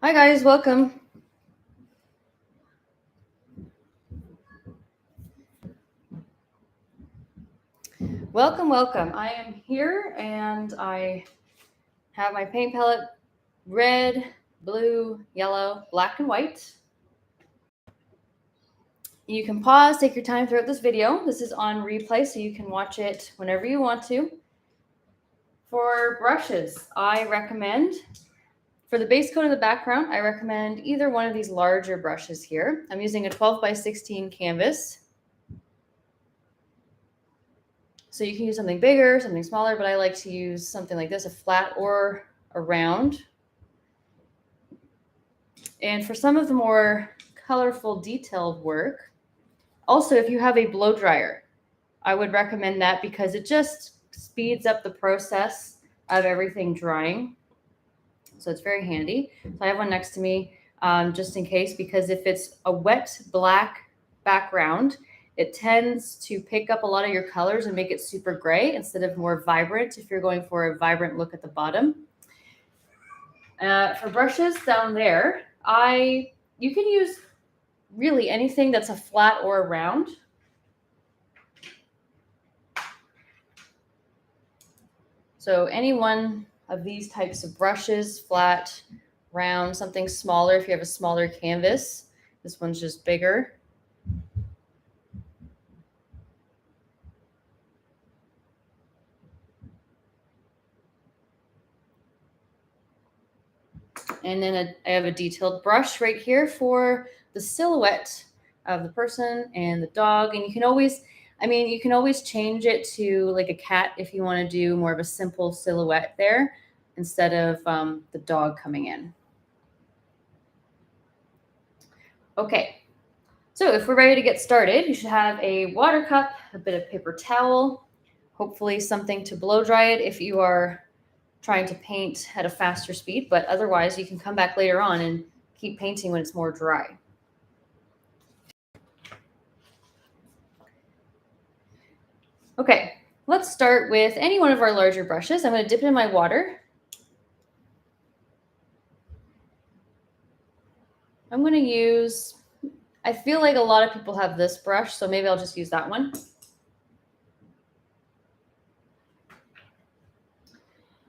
Hi guys, welcome. Welcome. I am here and I have my paint palette, red, blue, yellow, black, and white. You can pause, take your time throughout this video. This is on replay, so you can watch it whenever you want to. For brushes, I recommend, for the base coat of the background, I recommend either one of these larger brushes here. I'm using a 12 by 16 canvas. So you can use something bigger, something smaller, but I like to use something like this, a flat or a round. And for some of the more colorful, detailed work, also if you have a blow dryer, I would recommend that because it just speeds up the process of everything drying. So it's very handy. So I have one next to me just in case, because if it's a wet black background, it tends to pick up a lot of your colors and make it super gray instead of more vibrant if you're going for a vibrant look at the bottom. For brushes down there, you can use really anything that's a flat or a round. So any one of these types of brushes, flat, round, something smaller if you have a smaller canvas. This one's just bigger. And then I have a detailed brush right here for the silhouette of the person and the dog. And you can always change it to like a cat if you want to do more of a simple silhouette there instead of the dog coming in. Okay, so if we're ready to get started, you should have a water cup, a bit of paper towel, hopefully something to blow dry it if you are trying to paint at a faster speed, but otherwise you can come back later on and keep painting when it's more dry. Okay, let's start with any one of our larger brushes. I'm going to dip it in my water. I'm going to use, I feel like a lot of people have this brush, so maybe I'll just use that one.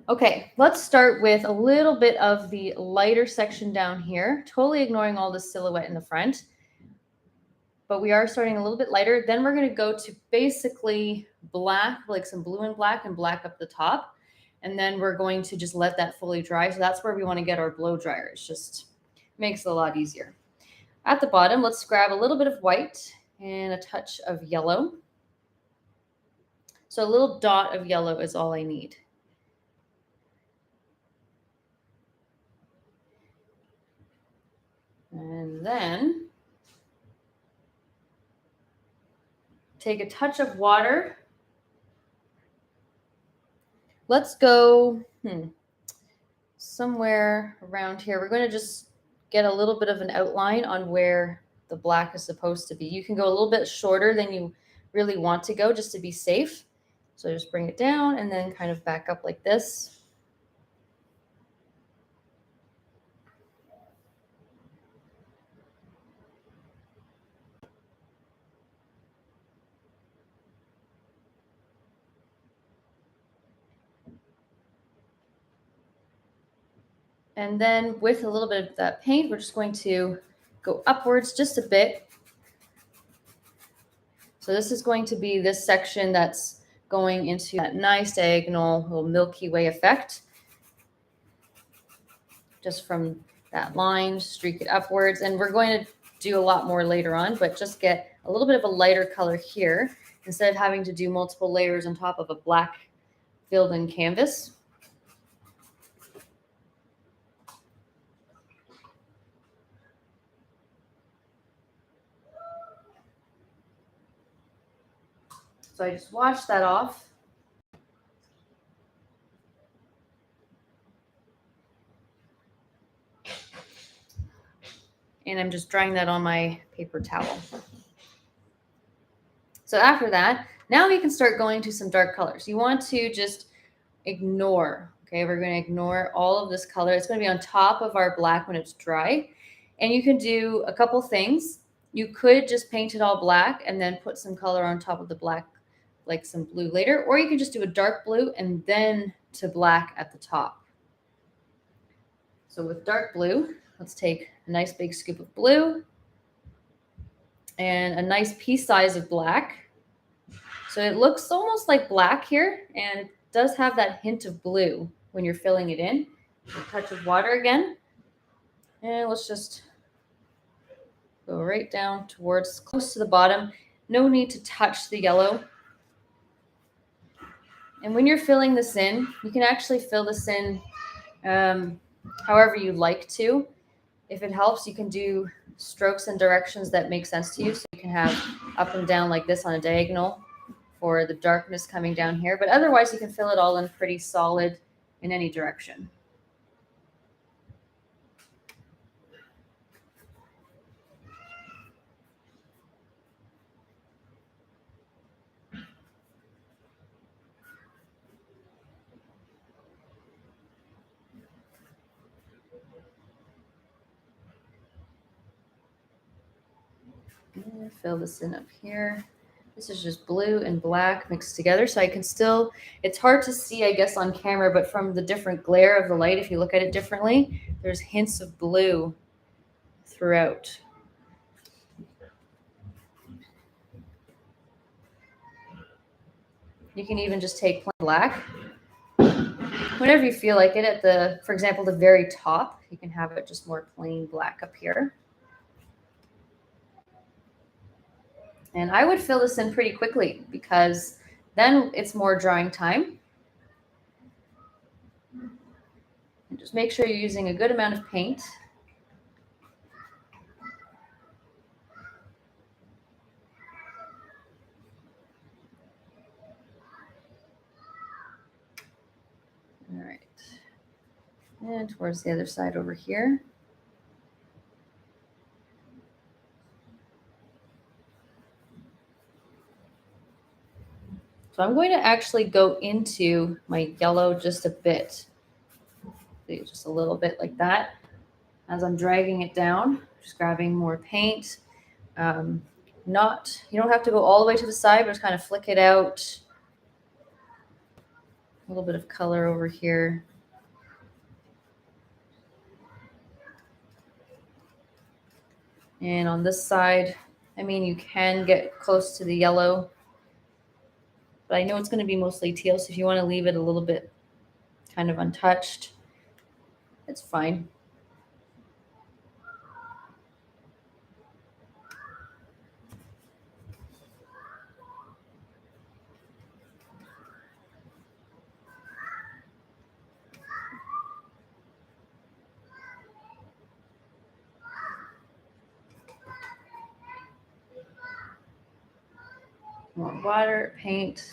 Okay, let's start with a little bit of the lighter section down here, totally ignoring all the silhouette in the front. But we are starting a little bit lighter. Then we're going to go to basically black, like some blue and black up the top. And then we're going to just let that fully dry. So that's where we want to get our blow dryer. It just makes it a lot easier. At the bottom, let's grab a little bit of white and a touch of yellow. So a little dot of yellow is all I need. And then take a touch of water. Let's go somewhere around here. We're going to just get a little bit of an outline on where the black is supposed to be. You can go a little bit shorter than you really want to go just to be safe. So just bring it down and then kind of back up like this. And then with a little bit of that paint, we're just going to go upwards just a bit. So this is going to be this section that's going into that nice diagonal little Milky Way effect. Just from that line, streak it upwards. And we're going to do a lot more later on, but just get a little bit of a lighter color here instead of having to do multiple layers on top of a black filled-in canvas. So I just washed that off. And I'm just drying that on my paper towel. So after that, now we can start going to some dark colors. You want to just ignore Okay, we're going to ignore all of this color. It's going to be on top of our black when it's dry. And you can do a couple things. You could just paint it all black and then put some color on top of the black, like some blue later, or you can just do a dark blue and then to black at the top. So with dark blue, let's take a nice big scoop of blue and a nice pea size of black. So it looks almost like black here, and it does have that hint of blue when you're filling it in. A touch of water again. And let's just go right down towards close to the bottom. No need to touch the yellow. And when you're filling this in, you can actually fill this in however you like to. If it helps, you can do strokes and directions that make sense to you. So you can have up and down like this on a diagonal for the darkness coming down here. But otherwise, you can fill it all in pretty solid in any direction. Fill this in up here. This is just blue and black mixed together, so I can still, it's hard to see, I guess, on camera, but from the different glare of the light, if you look at it differently, there's hints of blue throughout. You can even just take plain black. Whenever you feel like it, at the, for example, the very top, you can have it just more plain black up here. And I would fill this in pretty quickly because then it's more drying time. And just make sure you're using a good amount of paint. All right. And towards the other side over here. So I'm going to actually go into my yellow just a bit. Just a little bit like that. As I'm dragging it down, just grabbing more paint. You don't have to go all the way to the side, but just kind of flick it out. A little bit of color over here. And on this side, I mean, you can get close to the yellow, but I know it's going to be mostly teal. So if you want to leave it a little bit kind of untouched, it's fine. More water, paint.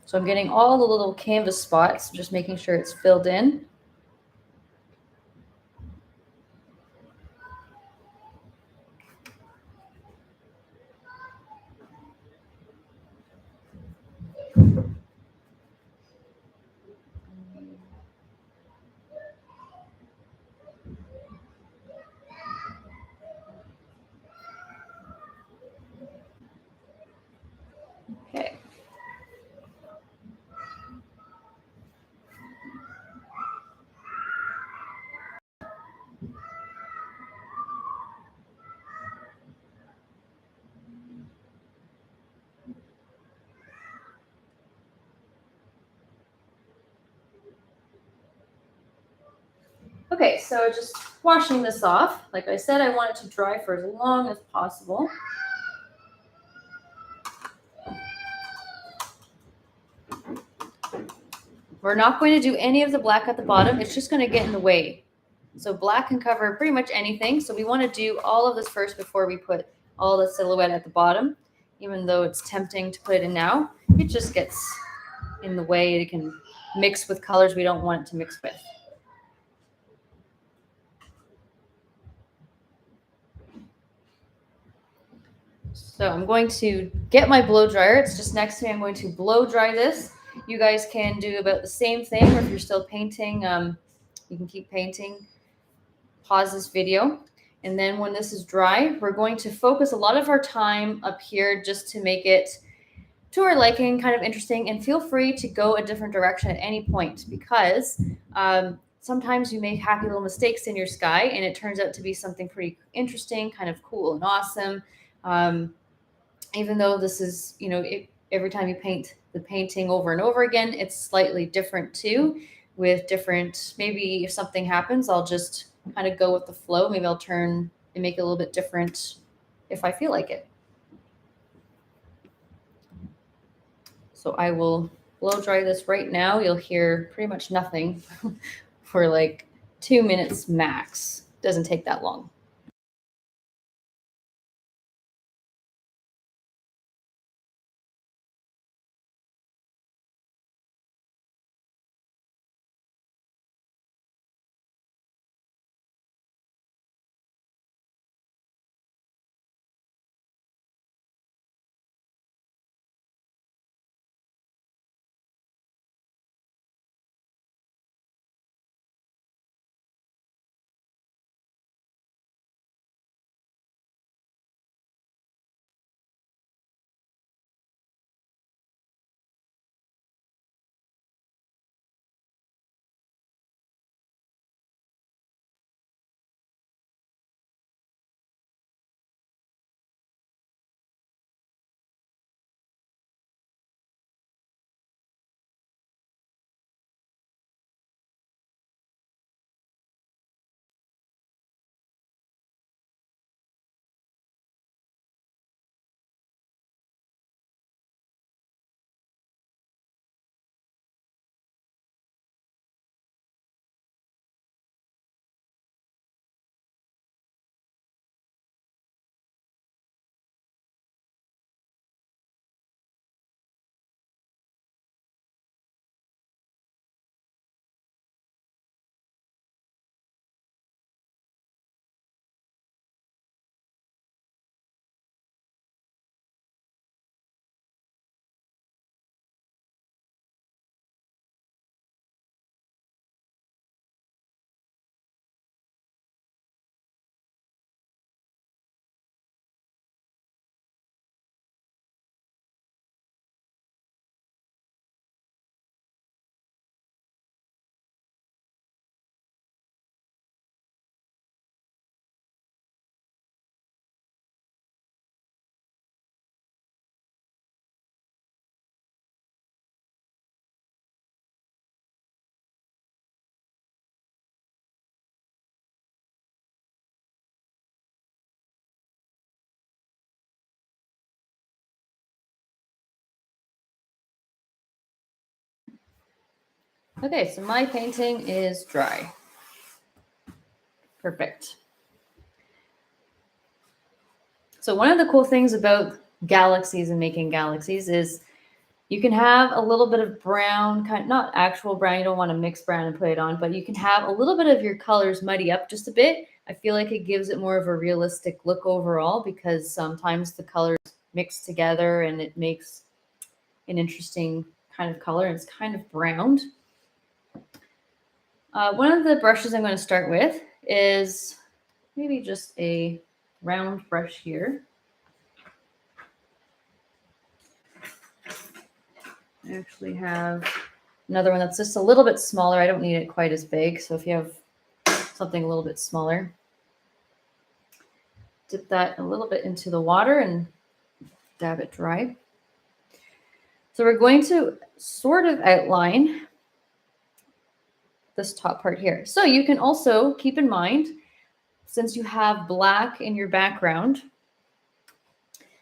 So I'm getting all the little canvas spots, just making sure it's filled in. Okay. Okay, so just washing this off. Like I said, I want it to dry for as long as possible. We're not going to do any of the black at the bottom. It's just going to get in the way. So black can cover pretty much anything. So we want to do all of this first before we put all the silhouette at the bottom. Even though it's tempting to put it in now, it just gets in the way. It can mix with colors we don't want it to mix with. So I'm going to get my blow dryer. It's just next to me. I'm going to blow dry this. You guys can do about the same thing, or if you're still painting, you can keep painting. Pause this video. And then when this is dry, we're going to focus a lot of our time up here just to make it to our liking, kind of interesting. And feel free to go a different direction at any point, because sometimes you make happy little mistakes in your sky and it turns out to be something pretty interesting, kind of cool and awesome. Even though this is, every time you paint the painting over and over again, it's slightly different too, with different, maybe if something happens, I'll just kind of go with the flow. Maybe I'll turn and make it a little bit different if I feel like it. So I will blow dry this right now. You'll hear pretty much nothing for like 2 minutes max. Doesn't take that long. Okay, so my painting is dry. Perfect. So one of the cool things about galaxies and making galaxies is you can have a little bit of brown, not actual brown, you don't want to mix brown and put it on, but you can have a little bit of your colors muddy up just a bit. I feel like it gives it more of a realistic look overall, because sometimes the colors mix together and it makes an interesting kind of color, and it's kind of browned. One of the brushes I'm going to start with is maybe just a round brush here. I actually have another one that's just a little bit smaller. I don't need it quite as big. So if you have something a little bit smaller, dip that a little bit into the water and dab it dry. So we're going to sort of outline this top part here. So you can also keep in mind, since you have black in your background,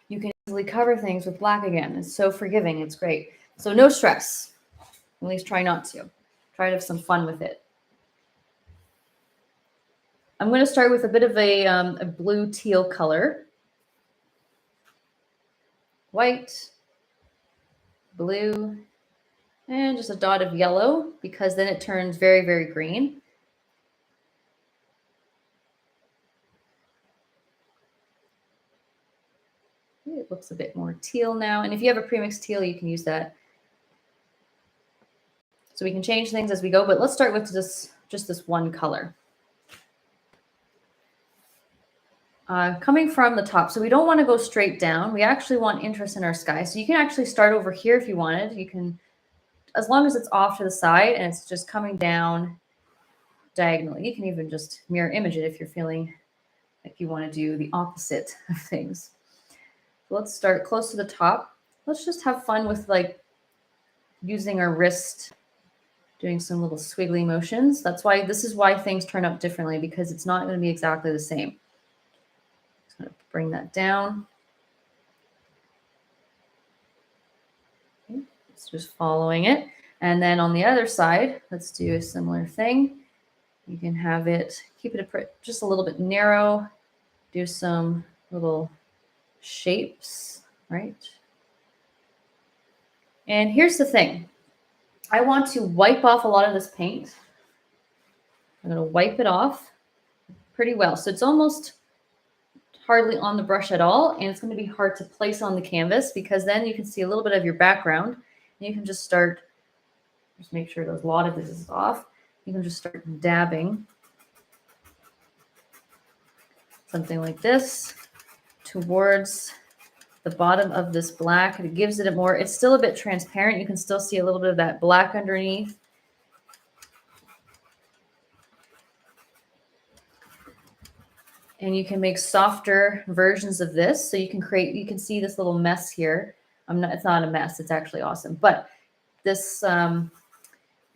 you can easily cover things with black again. It's so forgiving. It's great. So no stress. At least try not to. Try to have some fun with it. I'm going to start with a bit of a blue teal color. White, blue, and just a dot of yellow, because then it turns very, very green. It looks a bit more teal now. And if you have a premixed teal, you can use that. So we can change things as we go, but let's start with just this one color. Coming from the top. So we don't want to go straight down. We actually want interest in our sky. So you can actually start over here if you wanted. You can, as long as it's off to the side and it's just coming down diagonally. You can even just mirror image it if you're feeling like you want to do the opposite of things. So let's start close to the top. Let's just have fun with like using our wrist, doing some little squiggly motions. This is why things turn up differently, because it's not going to be exactly the same. Just going to bring that down. Okay, it's just following it. And then on the other side, let's do a similar thing. You can have it, keep it just a little bit narrow, do some little shapes, right? And here's the thing. I want to wipe off a lot of this paint. I'm going to wipe it off pretty well. So it's almost hardly on the brush at all. And it's going to be hard to place on the canvas, because then you can see a little bit of your background. And you can just make sure a lot of this is off. You can just start dabbing something like this towards the bottom of this black. It gives it it's still a bit transparent. You can still see a little bit of that black underneath. And you can make softer versions of this. So you can see this little mess here. It's not a mess, it's actually awesome. But this,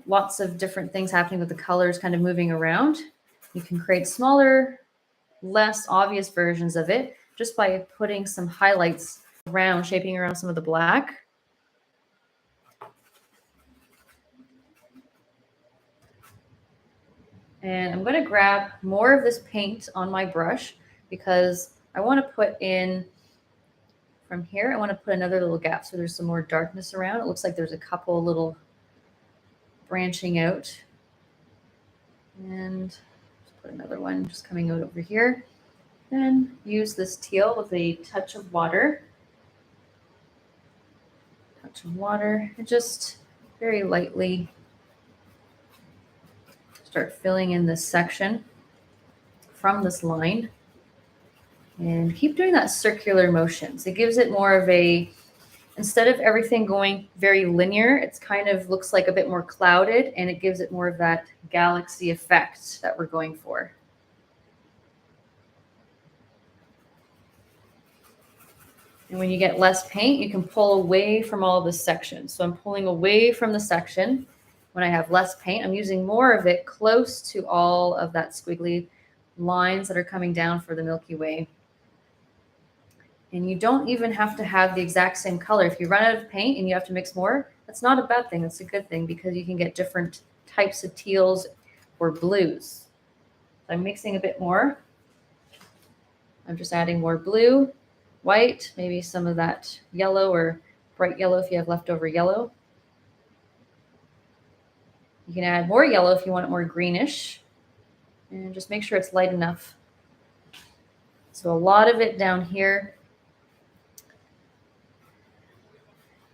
lots of different things happening with the colors kind of moving around. You can create smaller, less obvious versions of it just by putting some highlights around, shaping around some of the black. And I'm going to grab more of this paint on my brush, because I want to put in, from here, I want to put another little gap so there's some more darkness around. It looks like there's a couple little branching out. And let's put another one just coming out over here. Then use this teal with a touch of water. And just very lightly start filling in this section from this line. And keep doing that circular motions. It gives it more of instead of everything going very linear, it's kind of looks like a bit more clouded, and it gives it more of that galaxy effect that we're going for. And when you get less paint, you can pull away from all this section. So I'm pulling away from the section when I have less paint. I'm using more of it close to all of that squiggly lines that are coming down for the Milky Way. And you don't even have to have the exact same color. If you run out of paint and you have to mix more, that's not a bad thing. That's a good thing, because you can get different types of teals or blues. So I'm mixing a bit more. I'm just adding more blue, white, maybe some of that yellow or bright yellow if you have leftover yellow. You can add more yellow if you want it more greenish, and just make sure it's light enough. So a lot of it down here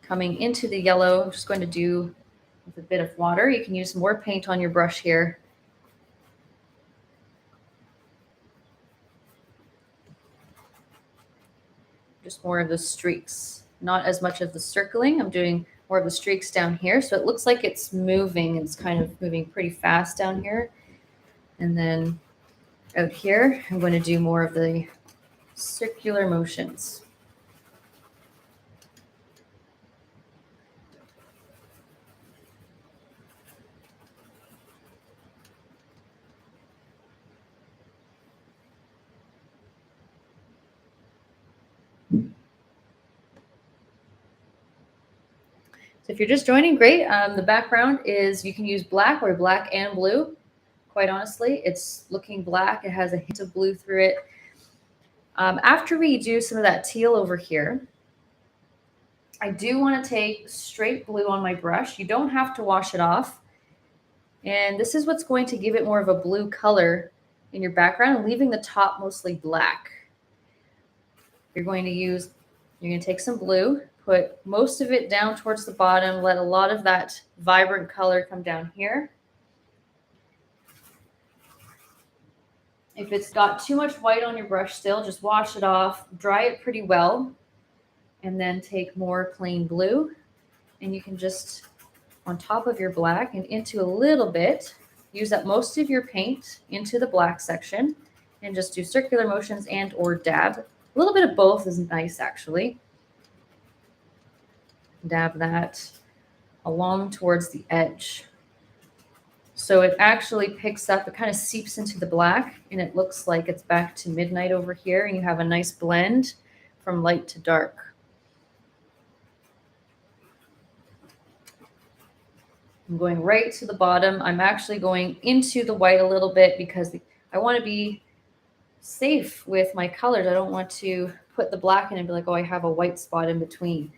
coming into the yellow. I'm just going to do with a bit of water. You can use more paint on your brush here. Just more of the streaks, not as much of the circling. I'm doing more of the streaks down here. So it looks like it's moving. It's kind of moving pretty fast down here. And then out here, I'm going to do more of the circular motions. So if you're just joining, great. The background is, you can use black or black and blue. Quite honestly, it's looking black. It has a hint of blue through it. After we do some of that teal over here, I do want to take straight blue on my brush. You don't have to wash it off. And this is what's going to give it more of a blue color in your background, leaving the top mostly black. You're going to use You're going to take some blue, put most of it down towards the bottom, let a lot of that vibrant color come down here. If it's got too much white on your brush still, just wash it off, dry it pretty well, and then take more plain blue. And you can just, on top of your black and into a little bit, use up most of your paint into the black section and just do circular motions and or dab. A little bit of both is nice, actually. Dab that along towards the edge. So it actually picks up, it kind of seeps into the black, and it looks like it's back to midnight over here, and you have a nice blend from light to dark. I'm going right to the bottom. I'm actually going into the white a little bit because I want to be safe with my colors. I don't want to put the black in and be like, oh, I have a white spot in between.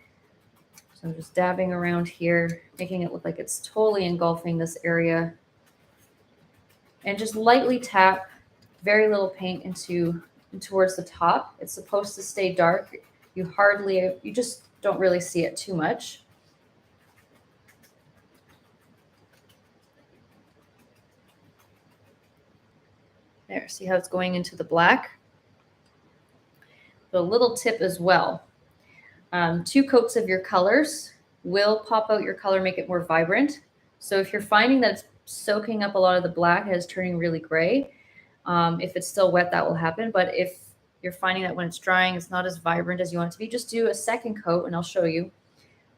So I'm just dabbing around here, making it look like it's totally engulfing this area. And just lightly tap very little paint into towards the top. It's supposed to stay dark. You just don't really see it too much. There, see how it's going into the black? So a little tip as well. 2 coats of your colors will pop out your color, make it more vibrant. So if you're finding that it's soaking up a lot of the black and it's turning really gray, if it's still wet, that will happen. But if you're finding that when it's drying, it's not as vibrant as you want it to be, just do a second coat, and I'll show you,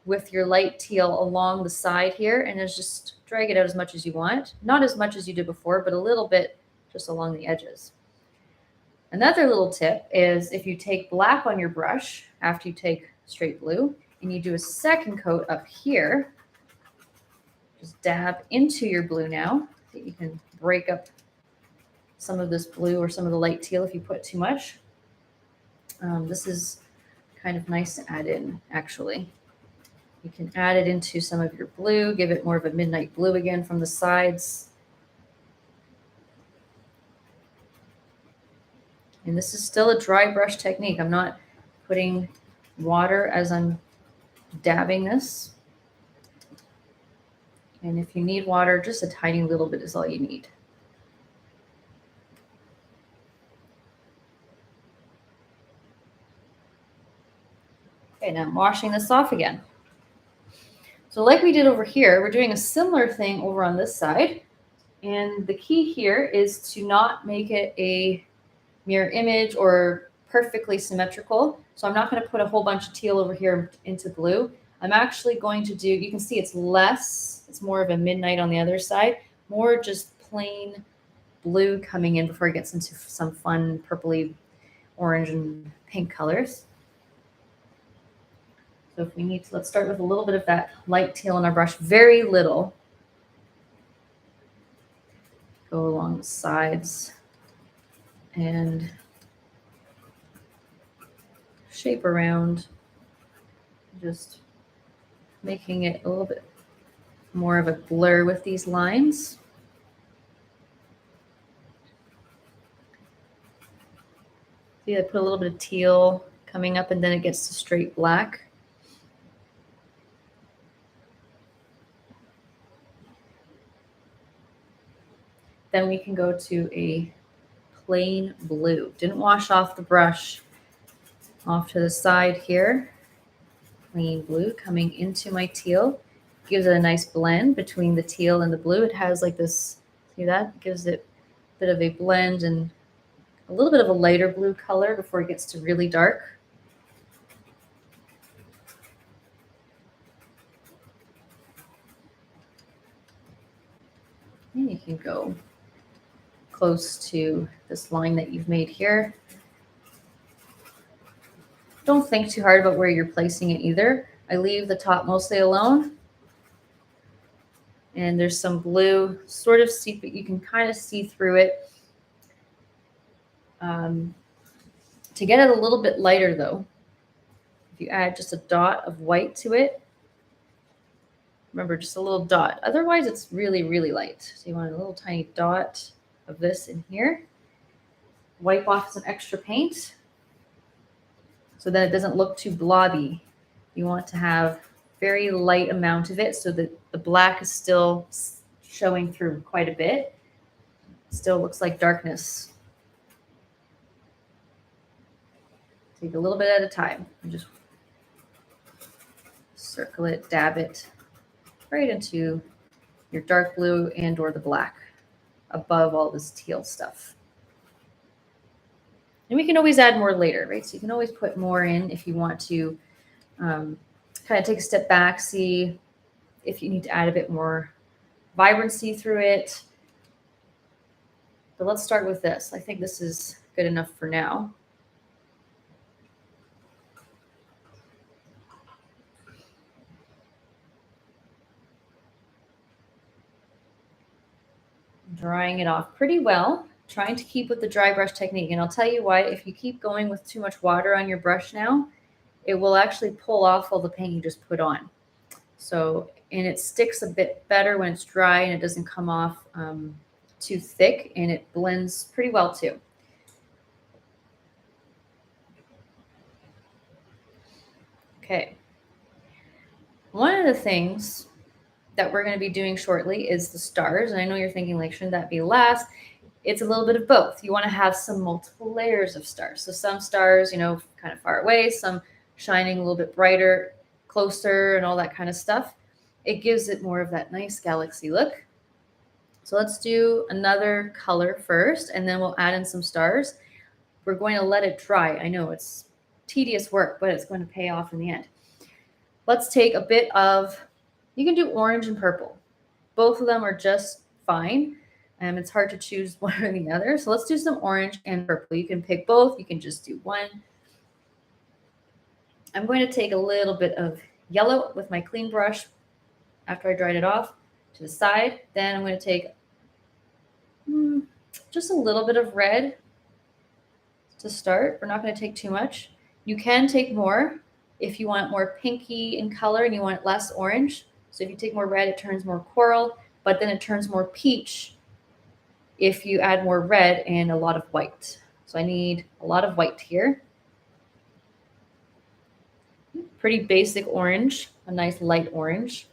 with your light teal along the side here, and just drag it out as much as you want. Not as much as you did before, but a little bit just along the edges. Another little tip is if you take black on your brush after you take straight blue and you do a second coat up here, just dab into your blue now. You can break up some of this blue or some of the light teal if you put too much. This is kind of nice to add in, actually. You can add it into some of your blue, give it more of a midnight blue again from the sides. And this is still a dry brush technique. I'm not putting water as I'm dabbing this. And if you need water, just a tiny little bit is all you need. Okay, now I'm washing this off again. So like we did over here, we're doing a similar thing over on this side. And the key here is to not make it a mirror image or perfectly symmetrical. So I'm not going to put a whole bunch of teal over here into blue. I'm actually going to do, you can see it's more of a midnight on the other side, more just plain blue coming in before it gets into some fun purpley orange and pink colors. So if we need to, let's start with a little bit of that light teal on our brush, very little. Go along the sides and shape around, just making it a little bit more of a blur with these lines. See, I put a little bit of teal coming up and then it gets to straight black. Then we can go to a plain blue. Didn't wash off the brush. Off to the side here. Plain blue coming into my teal. Gives it a nice blend between the teal and the blue. It has like this, see that? Gives it a bit of a blend and a little bit of a lighter blue color before it gets to really dark. And you can go close to this line that you've made here. Don't think too hard about where you're placing it either. I leave the top mostly alone. And there's some blue, sort of see, but you can kind of see through it. To get it a little bit lighter though, if you add just a dot of white to it, remember just a little dot. Otherwise it's really, really light. So you want a little tiny dot of this in here. Wipe off some extra paint. so that it doesn't look too blobby. You want to have very light amount of it so that the black is still showing through quite a bit. Still looks like darkness. Take a little bit at a time and just circle it, dab it right into your dark blue and or the black above all this teal stuff. And we can always add more later, right? So you can always put more in if you want to kind of take a step back, see if you need to add a bit more vibrancy through it. But let's start with this. I think this is good enough for now. Drying it off pretty well, trying to keep with the dry brush technique. And I'll tell you why, if you keep going with too much water on your brush now, it will actually pull off all the paint you just put on. So, and it sticks a bit better when it's dry and it doesn't come off too thick, and it blends pretty well too. Okay. One of the things that we're going to be doing shortly is the stars. And I know you're thinking, like, shouldn't that be last? It's a little bit of both. You want to have some multiple layers of stars. So some stars, you know, kind of far away, some shining a little bit brighter, closer, and all that kind of stuff. It gives it more of that nice galaxy look. So let's do another color first, and then we'll add in some stars. We're going to let it dry. I know it's tedious work, but it's going to pay off in the end. Let's take a bit of, you can do orange and purple. Both of them are just fine. It's hard to choose one or the other. So let's do some orange and purple. You can pick both. You can just do one. I'm going to take a little bit of yellow with my clean brush after I dried it off to the side. Then I'm going to take just a little bit of red to start. We're not going to take too much. You can take more if you want more pinky in color and you want less orange. So if you take more red, it turns more coral, but then it turns more peach if you add more red and a lot of white. So I need a lot of white here. Pretty basic orange, a nice light orange.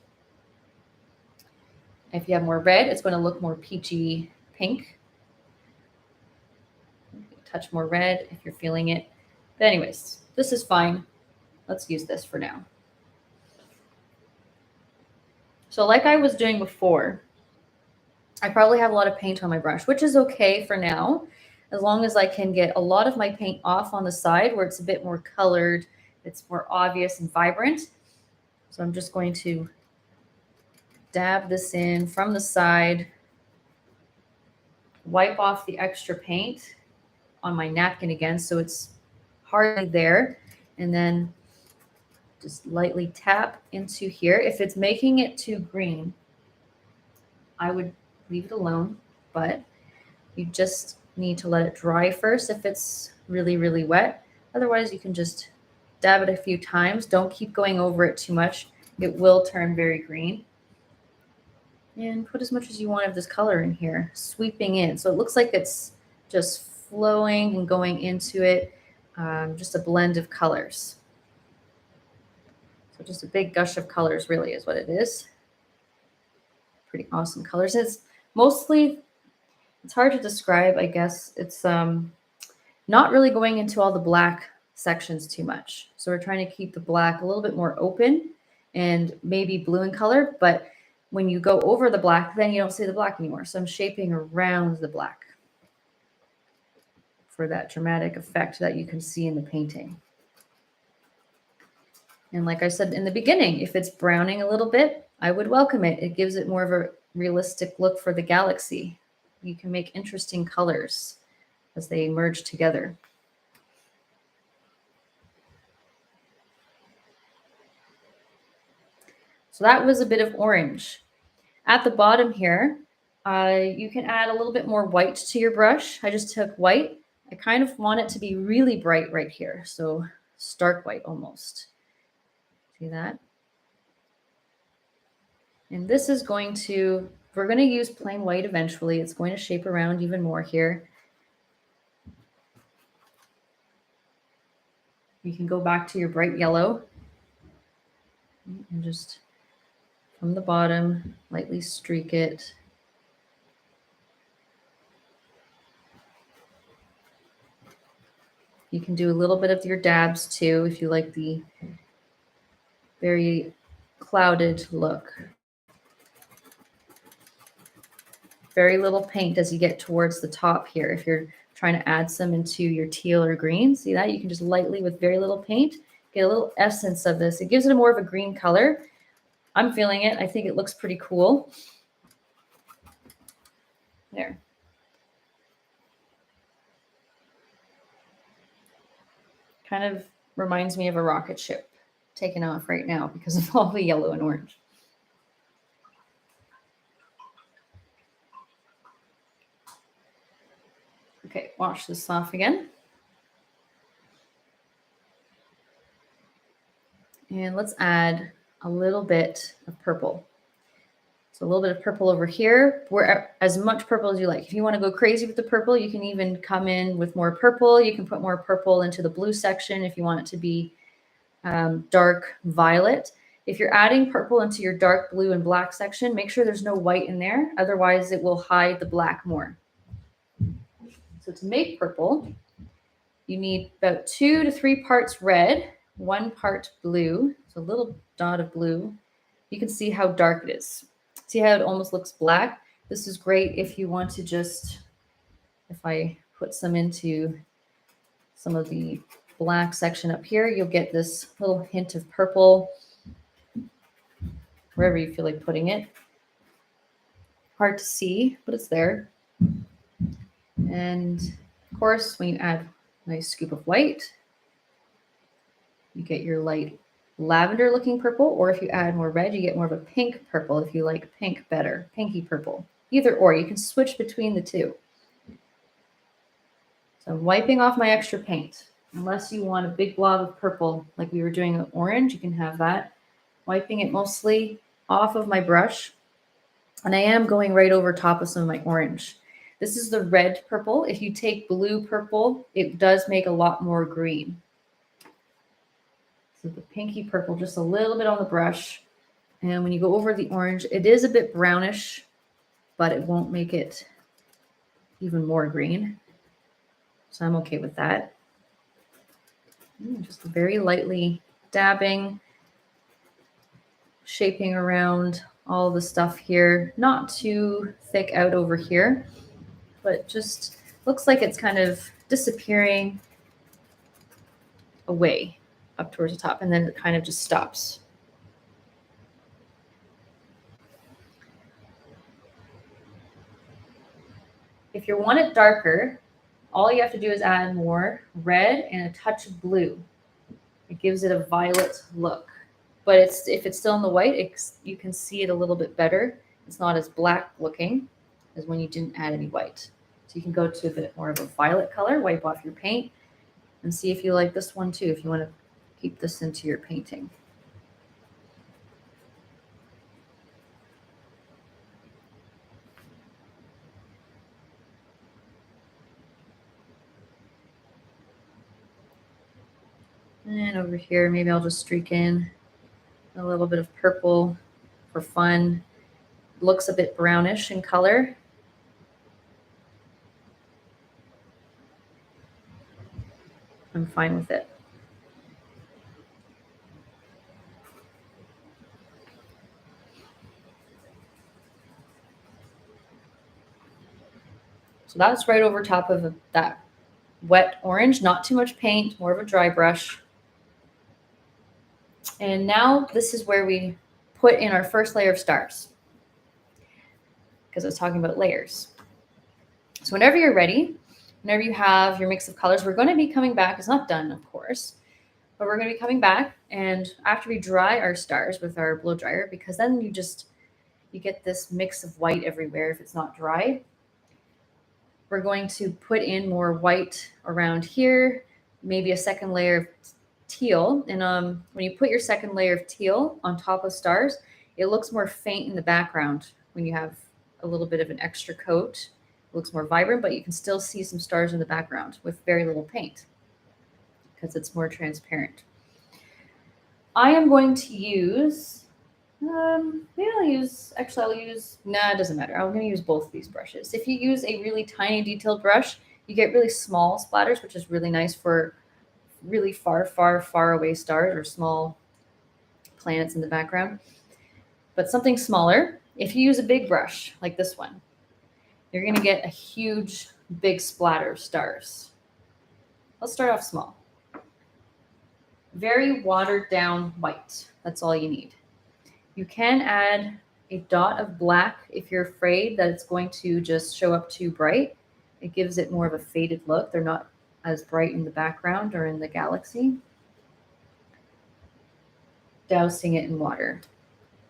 If you have more red, it's going to look more peachy pink. Touch more red if you're feeling it. But anyways, this is fine. Let's use this for now. So like I was doing before, I probably have a lot of paint on my brush, which is okay for now, as long as I can get a lot of my paint off on the side where it's a bit more colored, it's more obvious and vibrant. So I'm just going to dab this in from the side, wipe off the extra paint on my napkin again so it's hardly there, and then just lightly tap into here. If it's making it too green, I would leave it alone, but you just need to let it dry first if it's really, really wet. Otherwise, you can just dab it a few times. Don't keep going over it too much. It will turn very green. And put as much as you want of this color in here, sweeping in. So it looks like it's just flowing and going into it, just a blend of colors. So just a big gush of colors really is what it is. Pretty awesome colors. It's mostly, it's hard to describe, I guess. It's not really going into all the black sections too much. So we're trying to keep the black a little bit more open and maybe blue in color, but when you go over the black, then you don't see the black anymore. So I'm shaping around the black for that dramatic effect that you can see in the painting. And like I said in the beginning, if it's browning a little bit, I would welcome it. It gives it more of a realistic look for the galaxy. You can make interesting colors as they merge together. So that was a bit of orange. At the bottom here, you can add a little bit more white to your brush. I just took white. I kind of want it to be really bright right here. So stark white almost. See that? And this is going to, we're going to use plain white eventually. It's going to shape around even more here. You can go back to your bright yellow and just from the bottom, lightly streak it. You can do a little bit of your dabs too if you like the very clouded look. Very little paint as you get towards the top here. If you're trying to add some into your teal or green, see that? You can just lightly, with very little paint, get a little essence of this. It gives it more of a green color. I'm feeling it. I think it looks pretty cool. There. Kind of reminds me of a rocket ship taking off right now because of all the yellow and orange. Okay, wash this off again. And let's add a little bit of purple. So a little bit of purple over here, as much purple as you like. If you want to go crazy with the purple, you can even come in with more purple. You can put more purple into the blue section if you want it to be dark violet. If you're adding purple into your dark blue and black section, make sure there's no white in there. Otherwise, it will hide the black more. So to make purple, you need about 2 to 3 parts red, 1 part blue. So a little dot of blue. You can see how dark it is. See how it almost looks black? This is great if you want to just, if I put some into some of the black section up here, you'll get this little hint of purple wherever you feel like putting it. Hard to see, but it's there. And of course, when you add a nice scoop of white, you get your light lavender looking purple, or if you add more red, you get more of a pink purple if you like pink better, pinky purple. Either or, you can switch between the two. So I'm wiping off my extra paint. Unless you want a big blob of purple like we were doing with orange, you can have that. Wiping it mostly off of my brush. And I am going right over top of some of my orange. This is the red purple. If you take blue purple, it does make a lot more green. So the pinky purple, just a little bit on the brush. And when you go over the orange, it is a bit brownish, but it won't make it even more green. So I'm okay with that. Just very lightly dabbing, shaping around all the stuff here. Not too thick out over here, but just looks like it's kind of disappearing away up towards the top, and then it kind of just stops. If you want it darker, all you have to do is add more red and a touch of blue. It gives it a violet look. But if it's still in the white, you can see it a little bit better. It's not as black looking as when you didn't add any white. So you can go to a bit more of a violet color, wipe off your paint, and see if you like this one too, if you want to keep this into your painting. And over here, maybe I'll just streak in a little bit of purple for fun. Looks a bit brownish in color. I'm fine with it. So that's right over top of that wet orange, not too much paint, more of a dry brush. And now this is where we put in our first layer of stars, because I was talking about layers. So whenever you're ready, whenever you have your mix of colors, we're going to be coming back. It's not done, of course, but we're going to be coming back. And after we dry our stars with our blow dryer, because then you get this mix of white everywhere if it's not dry. We're going to put in more white around here, maybe a second layer of teal. And when you put your second layer of teal on top of stars, it looks more faint in the background when you have a little bit of an extra coat. It looks more vibrant, but you can still see some stars in the background with very little paint, because it's more transparent. I am going to use, maybe I'll use, nah, it doesn't matter. I'm going to use both of these brushes. If you use a really tiny detailed brush, you get really small splatters, which is really nice for really far, far, far away stars or small planets in the background. But something smaller, if you use a big brush like this one, you're going to get a huge, big splatter of stars. Let's start off small. Very watered down white. That's all you need. You can add a dot of black if you're afraid that it's going to just show up too bright. It gives it more of a faded look. They're not as bright in the background or in the galaxy. Dousing it in water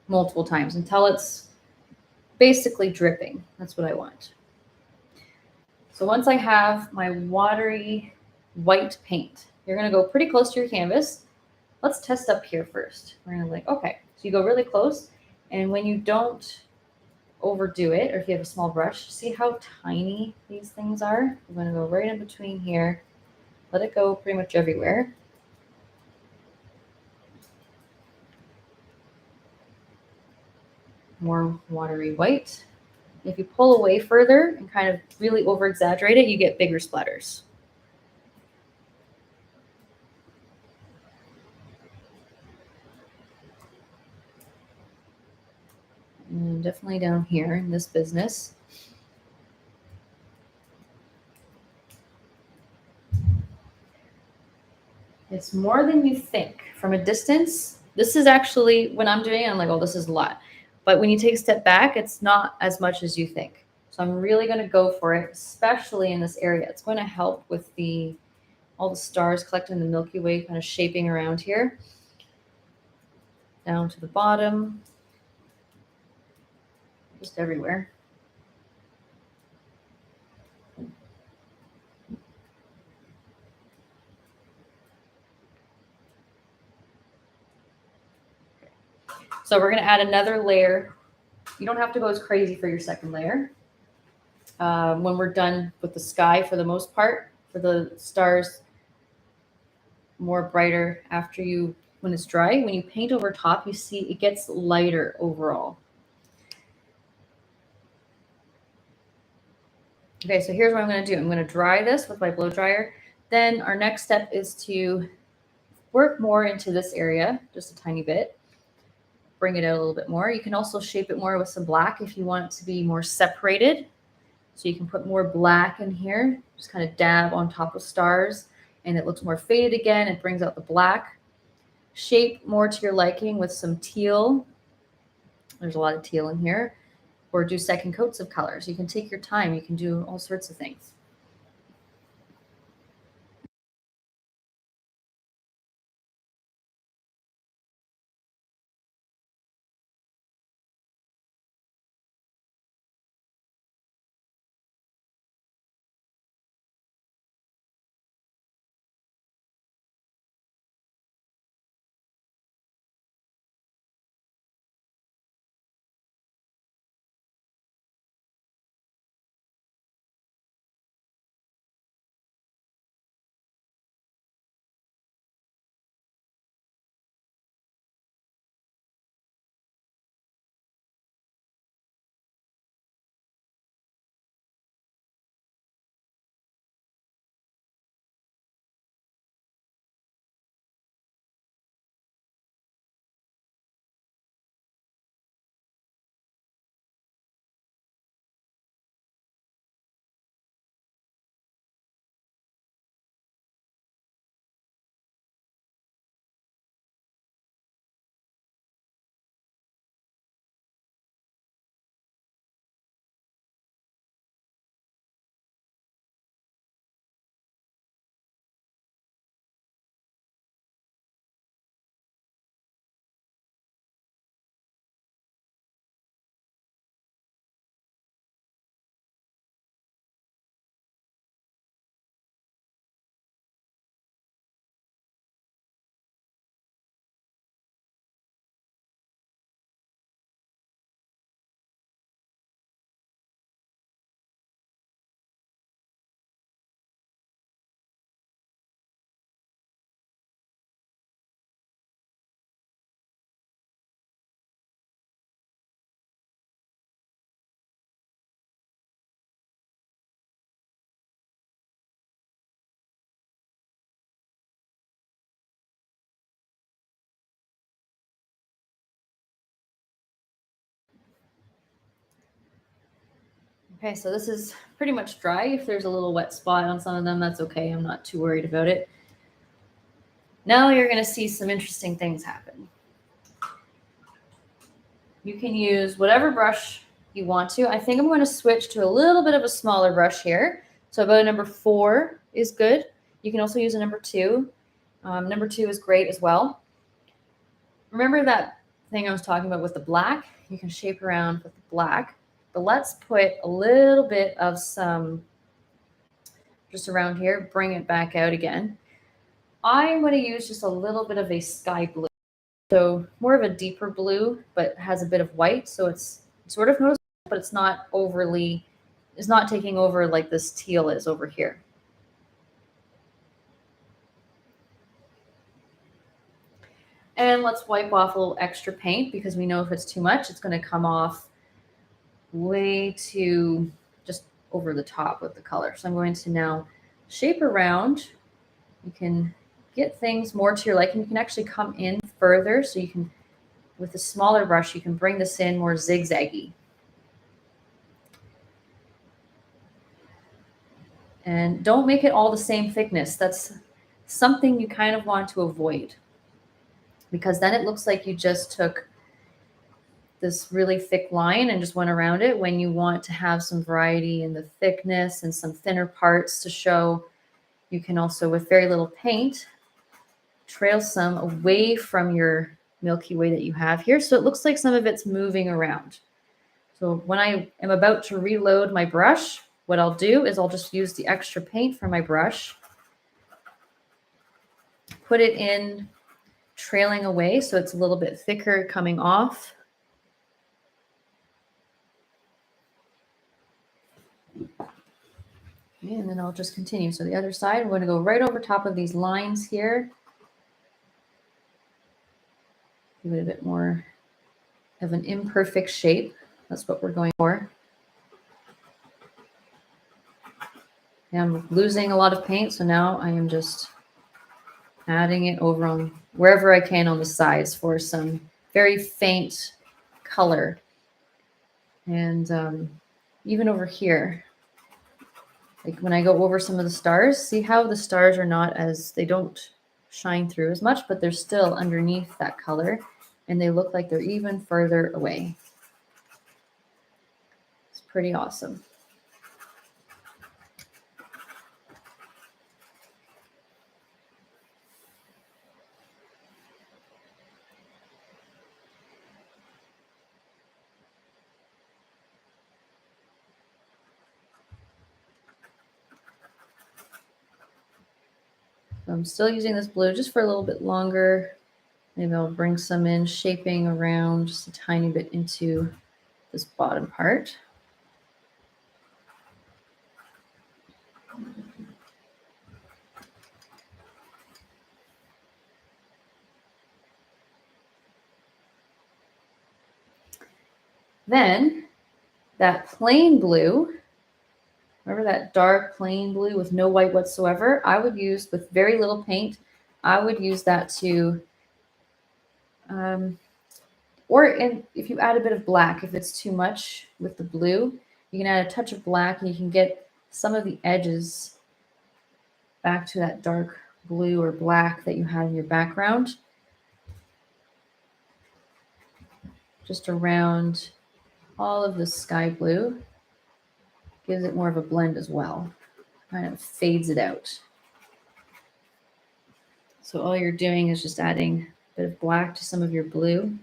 multiple times until it's basically dripping. That's what I want. So once I have my watery white paint, you're going to go pretty close to your canvas. Let's test up here first. We're going to like, okay. So you go really close. And when you don't overdo it, or if you have a small brush, see how tiny these things are? I'm going to go right in between here. Let it go pretty much everywhere. More watery white. If you pull away further and kind of really over exaggerate it, you get bigger splatters. And definitely down here in this business. It's more than you think. From a distance, this is actually, when I'm doing it, I'm like, oh, this is a lot. But when you take a step back, it's not as much as you think. So I'm really going to go for it, especially in this area. It's going to help with all the stars collected in the Milky Way kind of shaping around here. Down to the bottom. Just everywhere. So we're going to add another layer. You don't have to go as crazy for your second layer. When we're done with the sky, for the most part, for the stars, more brighter when it's dry. When you paint over top, you see it gets lighter overall. Okay, so here's what I'm going to do. I'm going to dry this with my blow dryer. Then our next step is to work more into this area, just a tiny bit. Bring it out a little bit more. You can also shape it more with some black if you want it to be more separated. So you can put more black in here, just kind of dab on top of stars, and it looks more faded again. It brings out the black. Shape more to your liking with some teal. There's a lot of teal in here. Or do second coats of colors. You can take your time. You can do all sorts of things. Okay, so this is pretty much dry. If there's a little wet spot on some of them, that's okay. I'm not too worried about it. Now you're going to see some interesting things happen. You can use whatever brush you want to. I think I'm going to switch to a little bit of a smaller brush here. So about a number 4 is good. You can also use a number 2. Number 2 is great as well. Remember that thing I was talking about with the black? You can shape around with the black. But let's put a little bit of some just around here, bring it back out again. I'm going to use just a little bit of a sky blue. So more of a deeper blue, but has a bit of white. So it's sort of noticeable, but it's not overly, it's not taking over like this teal is over here. And let's wipe off a little extra paint because we know if it's too much, it's going to come off way too just over the top with the color. So I'm going to now shape around. You can get things more to your liking. You can actually come in further. So you can, with a smaller brush, you can bring this in more zigzaggy. And don't make it all the same thickness. That's something you kind of want to avoid, because then it looks like you just took this really thick line and just went around it, when you want to have some variety in the thickness and some thinner parts to show. You can also, with very little paint, trail some away from your Milky Way that you have here. So it looks like some of it's moving around. So when I am about to reload my brush, what I'll do is I'll just use the extra paint from my brush, put it in trailing away so it's a little bit thicker coming off. And then I'll just continue. So the other side, I'm going to go right over top of these lines here. Give it a bit more of an imperfect shape. That's what we're going for. And I'm losing a lot of paint, so now I am just adding it over on wherever I can on the sides for some very faint color. And even over here, like when I go over some of the stars, see how the stars are not as, they don't shine through as much, but they're still underneath that color, and they look like they're even further away. It's pretty awesome. I'm still using this blue just for a little bit longer. Maybe I'll bring some in, shaping around just a tiny bit into this bottom part. Then that plain blue, remember that dark plain blue with no white whatsoever, I would use with very little paint. I would use that to, if you add a bit of black, if it's too much with the blue, you can add a touch of black and you can get some of the edges back to that dark blue or black that you had in your background. Just around all of the sky blue. Gives it more of a blend as well. Kind of fades it out. So all you're doing is just adding a bit of black to some of your blue.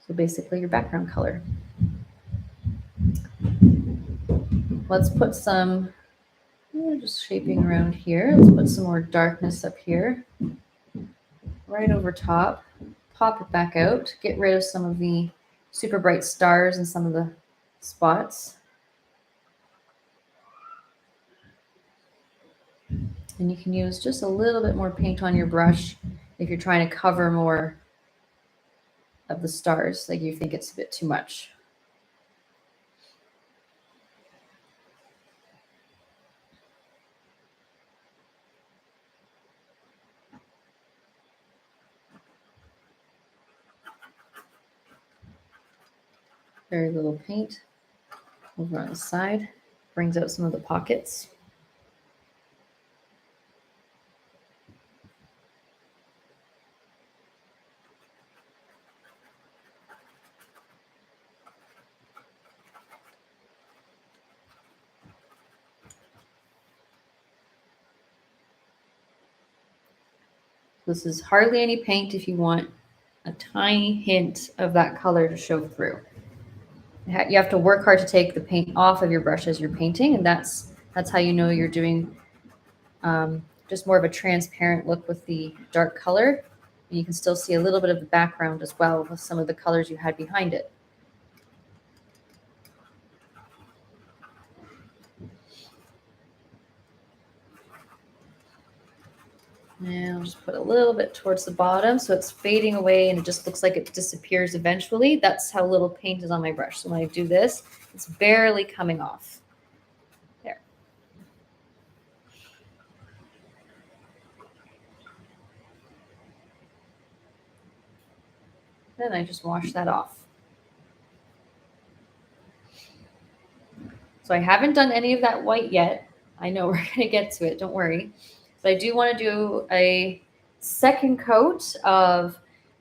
So basically your background color. Let's put some, just shaping around here. Let's put some more darkness up here. Right over top. Pop it back out. Get rid of some of the super bright stars and some of the spots. And you can use just a little bit more paint on your brush if you're trying to cover more of the stars, like you think it's a bit too much. Very little paint over on the side. Brings out some of the pockets. This is hardly any paint if you want a tiny hint of that color to show through. You have to work hard to take the paint off of your brush as you're painting, and that's how you know you're doing just more of a transparent look with the dark color. And you can still see a little bit of the background as well with some of the colors you had behind it. And I'll just put a little bit towards the bottom so it's fading away and it just looks like it disappears eventually. That's how little paint is on my brush. So when I do this, it's barely coming off. There. Then I just wash that off. So I haven't done any of that white yet. I know we're going to get to it, don't worry. But I do want to do a second coat of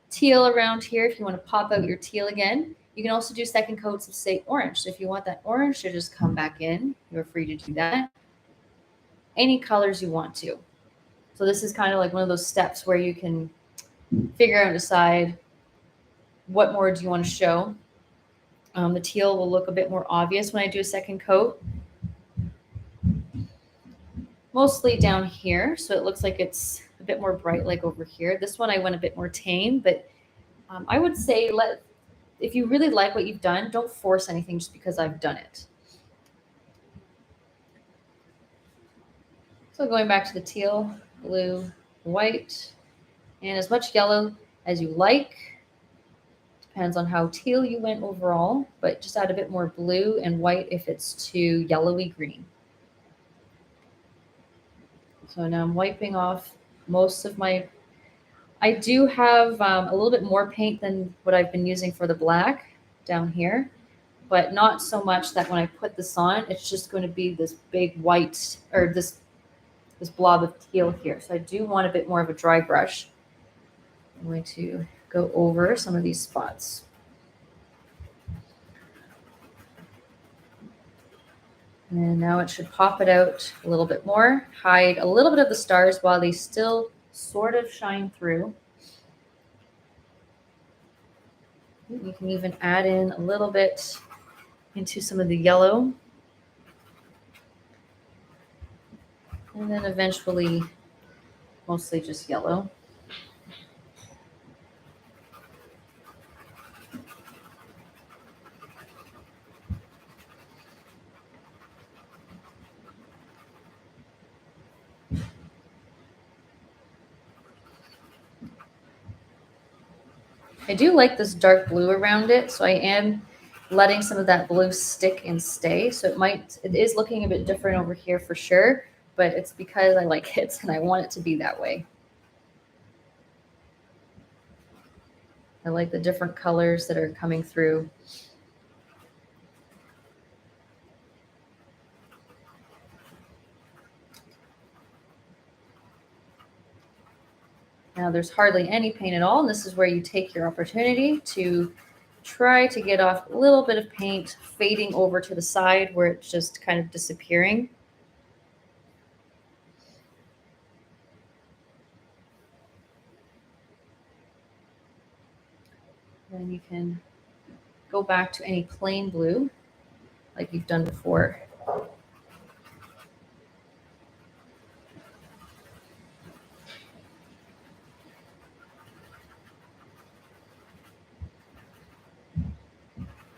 teal around here if you want to pop out your teal again. You can also do second coats of, say, orange. So if you want that orange to just come back in, you're free to do that. Any colors you want to. So this is kind of like one of those steps where you can figure out and decide what more do you want to show. The teal will look a bit more obvious when I do a second coat. Mostly down here, so it looks like it's a bit more bright like over here. This one I went a bit more tame, but I would say if you really like what you've done, don't force anything just because I've done it. So going back to the teal, blue, white, and as much yellow as you like. Depends on how teal you went overall, but just add a bit more blue and white if it's too yellowy green. So now I'm wiping off most of my, I do have a little bit more paint than what I've been using for the black down here, but not so much that when I put this on, it's just going to be this big white or this blob of teal here. So I do want a bit more of a dry brush. I'm going to go over some of these spots. And now it should pop it out a little bit more, hide a little bit of the stars while they still sort of shine through. You can even add in a little bit into some of the yellow. And then eventually, mostly just yellow. I do like this dark blue around it, so I am letting some of that blue stick and stay. So it is looking a bit different over here for sure, but it's because I like it and I want it to be that way. I like the different colors that are coming through. Now there's hardly any paint at all, and this is where you take your opportunity to try to get off a little bit of paint fading over to the side where it's just kind of disappearing. Then you can go back to any plain blue like you've done before.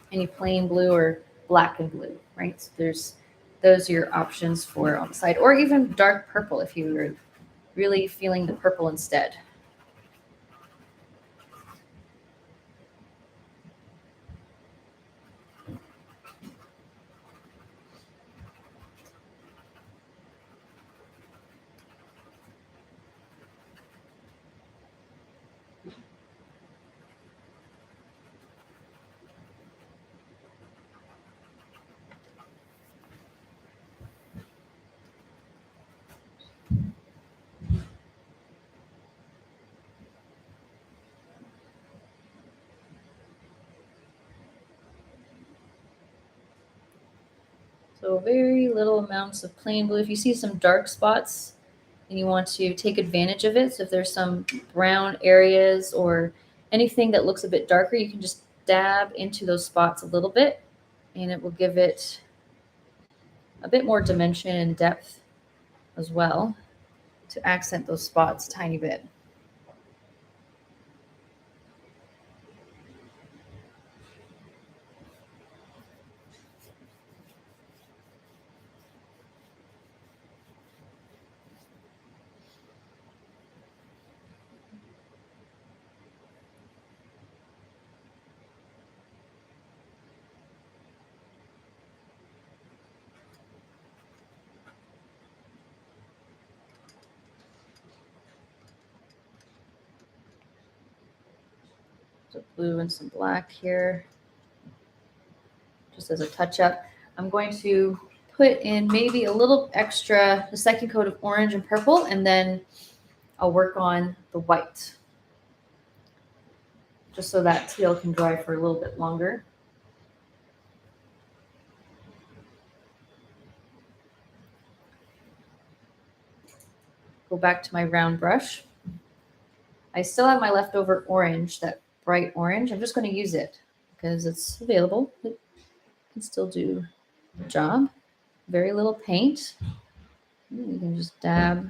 Any plain blue or black and blue, right? So those are your options for on the side, or even dark purple if you were really feeling the purple instead. So very little amounts of plain blue. If you see some dark spots and you want to take advantage of it, so if there's some brown areas or anything that looks a bit darker, you can just dab into those spots a little bit and it will give it a bit more dimension and depth as well to accent those spots a tiny bit. So blue and some black here, just as a touch up. I'm going to put in maybe a little extra, the second coat of orange and purple, and then I'll work on the white, just so that teal can dry for a little bit longer. Go back to my round brush. I still have my leftover orange, that bright orange. I'm just going to use it because it's available. It can still do the job. Very little paint. You can just dab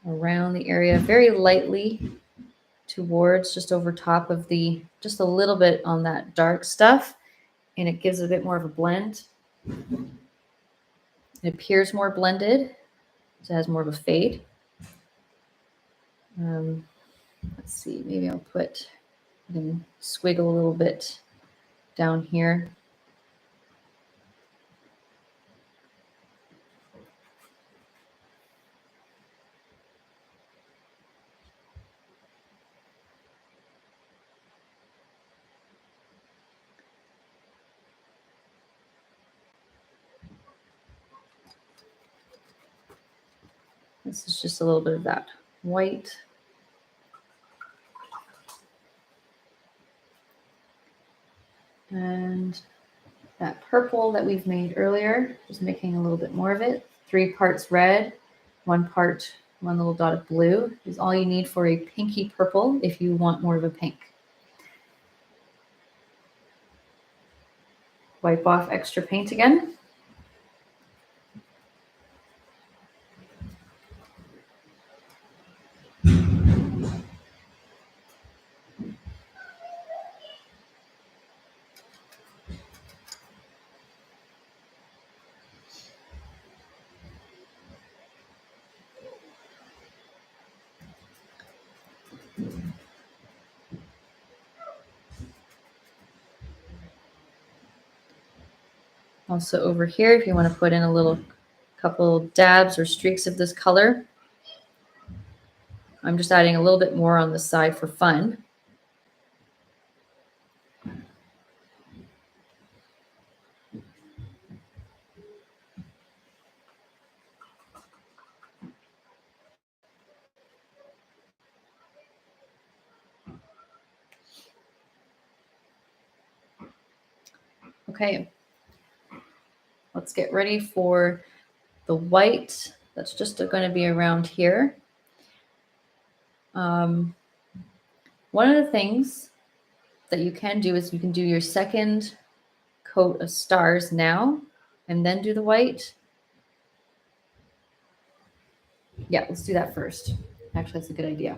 around the area very lightly towards just over top of the, just a little bit on that dark stuff, and it gives a bit more of a blend. It appears more blended, so it has more of a fade. Let's see, maybe I'll put, then squiggle a little bit down here. This is just a little bit of that white. And that purple that we've made earlier, just making a little bit more of it. 3 parts red, 1 little dot of blue is all you need for a pinky purple if you want more of a pink. Wipe off extra paint again. Also over here, if you want to put in a little couple dabs or streaks of this color, I'm just adding a little bit more on the side for fun. Okay, let's get ready for the white. That's just going to be around here. One of the things that you can do is you can do your second coat of stars now and then do the white. Yeah, let's do that first. Actually, that's a good idea.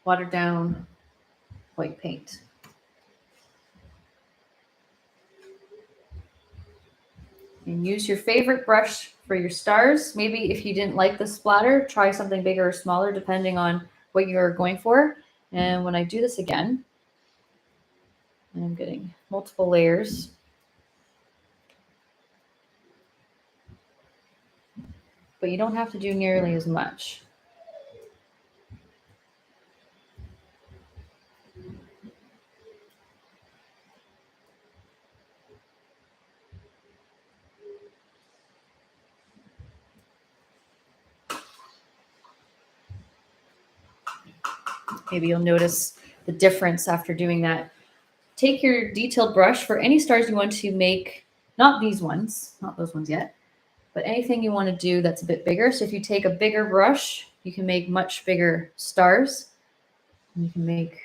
Watered down white paint. And use your favorite brush for your stars. Maybe if you didn't like the splatter, try something bigger or smaller depending on what you're going for. And when I do this again, I'm getting multiple layers. But you don't have to do nearly as much. Maybe you'll notice the difference after doing that take your detailed brush for any stars you want to make, not these ones, not those ones yet, but anything you want to do that's a bit bigger. So if you take a bigger brush, you can make much bigger stars. You can make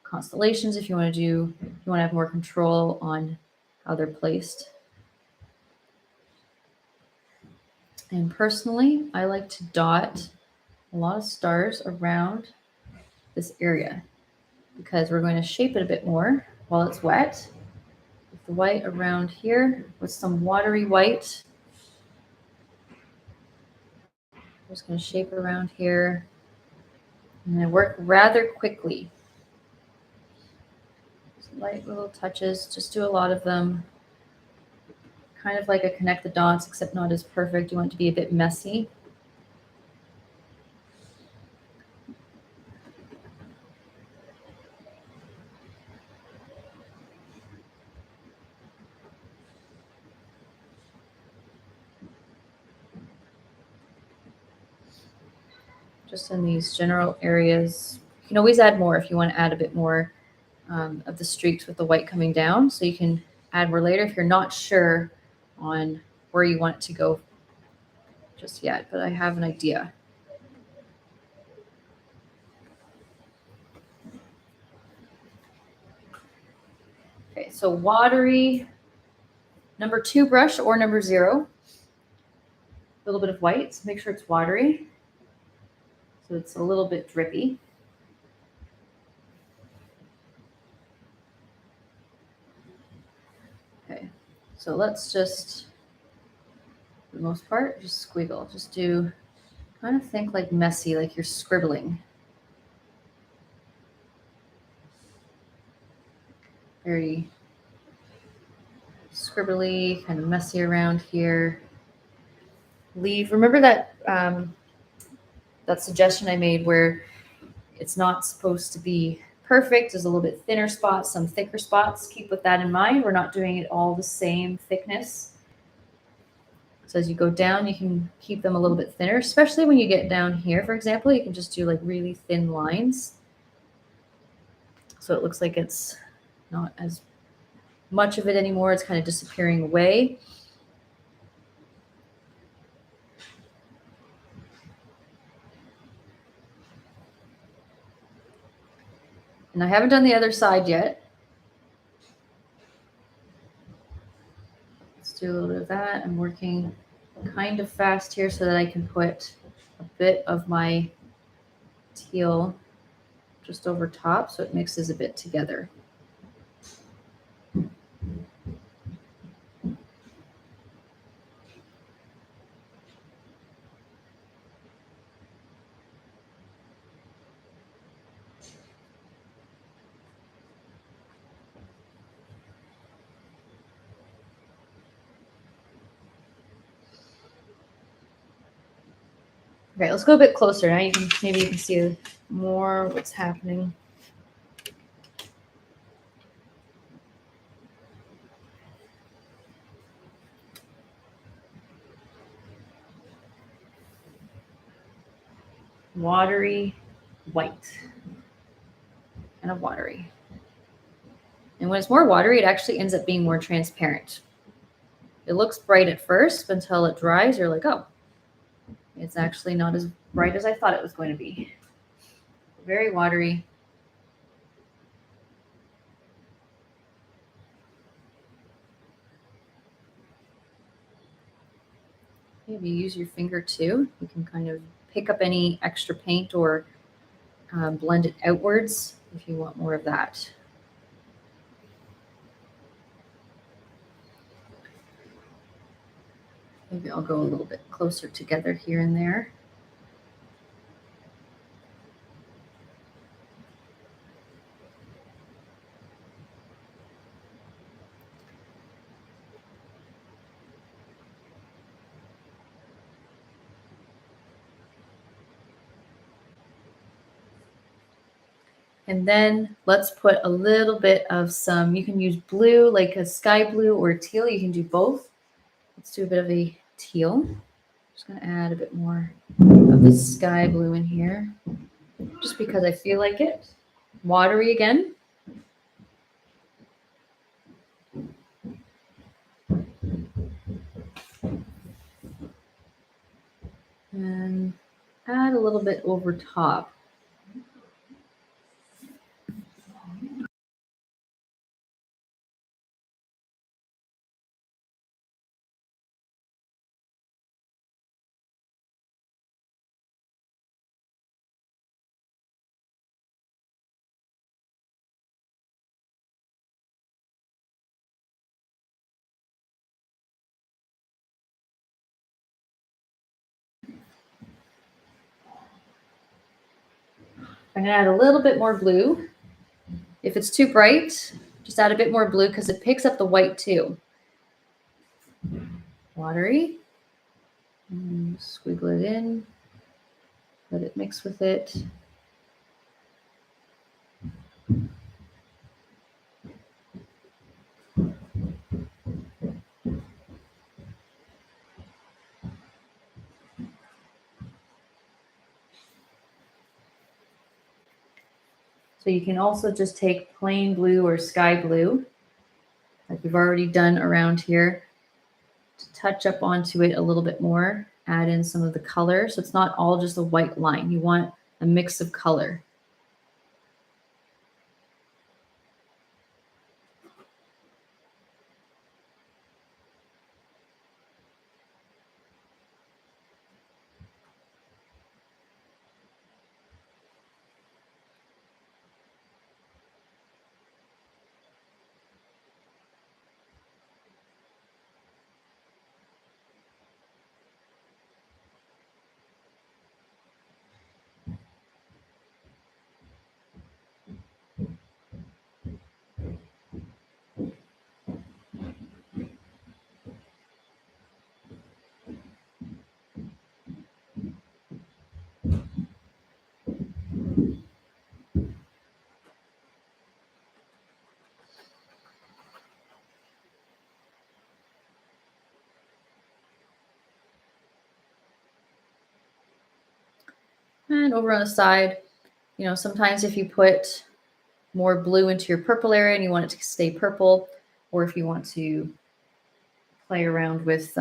constellations if you want to do, you want to have more control on how they're placed. And personally, I like to dot a lot of stars around this area because we're going to shape it a bit more while it's wet. With the white around here with some watery white. I'm just going to shape around here. And I work rather quickly. Just light little touches, just do a lot of them. Kind of like a connect the dots, except not as perfect. You want it to be a bit messy. Just in these general areas. You can always add more if you want to add a bit more of the streaks with the white coming down. So you can add more later if you're not sure on where you want it to go just yet, but I have an idea. Okay, so watery, number 2 brush or number 0. A little bit of white, so make sure it's watery. So it's a little bit drippy. Okay, so let's just, for the most part, just squiggle. Just do, kind of think like messy, like you're scribbling. Very scribbly, kind of messy around here. Remember that that suggestion I made where it's not supposed to be perfect. There's a little bit thinner spots, some thicker spots. Keep with that in mind. We're not doing it all the same thickness. So as you go down, you can keep them a little bit thinner, especially when you get down here, for example, you can just do like really thin lines. So it looks like it's not as much of it anymore. It's kind of disappearing away. And I haven't done the other side yet. Let's do a little bit of that. I'm working kind of fast here so that I can put a bit of my teal just over top so it mixes a bit together. Okay, let's go a bit closer now. Maybe you can see more what's happening. Watery white, kind of watery. And when it's more watery, it actually ends up being more transparent. It looks bright at first, but until it dries, you're like, oh, it's actually not as bright as I thought it was going to be. Very watery. Maybe use your finger too. You can kind of pick up any extra paint or blend it outwards if you want more of that. Maybe I'll go a little bit closer together here and there. And then let's put a little bit of some, you can use blue, like a sky blue or teal. You can do both. Let's do a bit of a teal. Just going to add a bit more of the sky blue in here, just because I feel like it. Watery again. and add a little bit over top. I'm going to add a little bit more blue. If it's too bright, just add a bit more blue because it picks up the white too. Watery. And squiggle it in. Let it mix with it. So you can also just take plain blue or sky blue, like we've already done around here, to touch up onto it a little bit more, add in some of the color. So it's not all just a white line. You want a mix of color. And over on the side, you know, sometimes if you put more blue into your purple area and you want it to stay purple, or if you want to play around with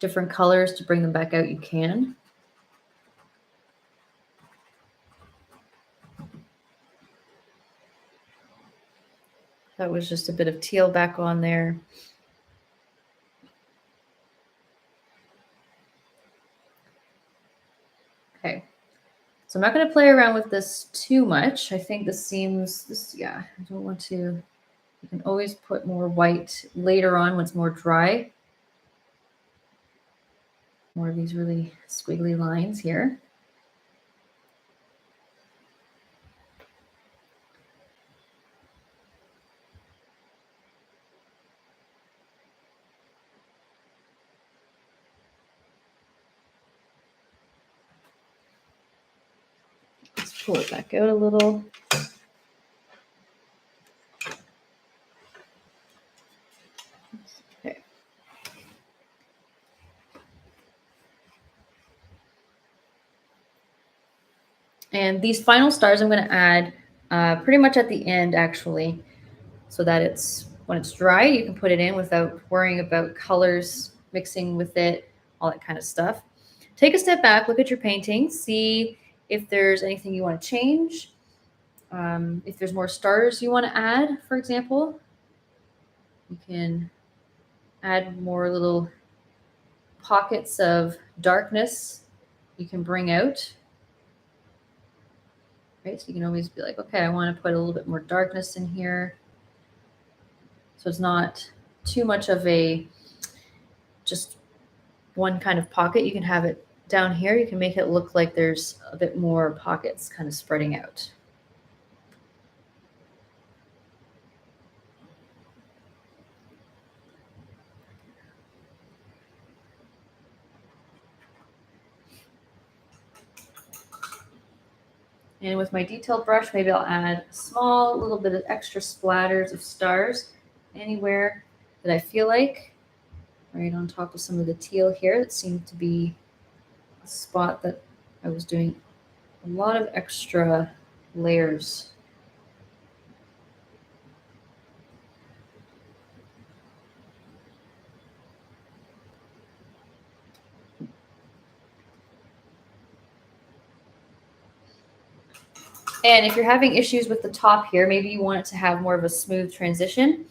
different colors to bring them back out, you can. That was just a bit of teal back on there. Okay, so I'm not going to play around with this too much. I think this seems, yeah, I don't want to. You can always put more white later on when it's more dry. More of these really squiggly lines here. Let's pull it back out a little. Okay. And these final stars I'm going to add pretty much at the end, actually, so that it's when it's dry, you can put it in without worrying about colors mixing with it, all that kind of stuff. Take a step back, look at your painting, see if there's anything you want to change. If there's more stars you want to add, for example, you can add more little pockets of darkness you can bring out. Right, so you can always be like, okay, I want to put a little bit more darkness in here. So it's not too much of a just one kind of pocket. You can have it down here. You can make it look like there's a bit more pockets kind of spreading out. And with my detailed brush, maybe I'll add a small little bit of extra splatters of stars anywhere that I feel like. Right on top of some of the teal here. That seemed to be a spot that I was doing a lot of extra layers. And if you're having issues with the top here, maybe you want it to have more of a smooth transition,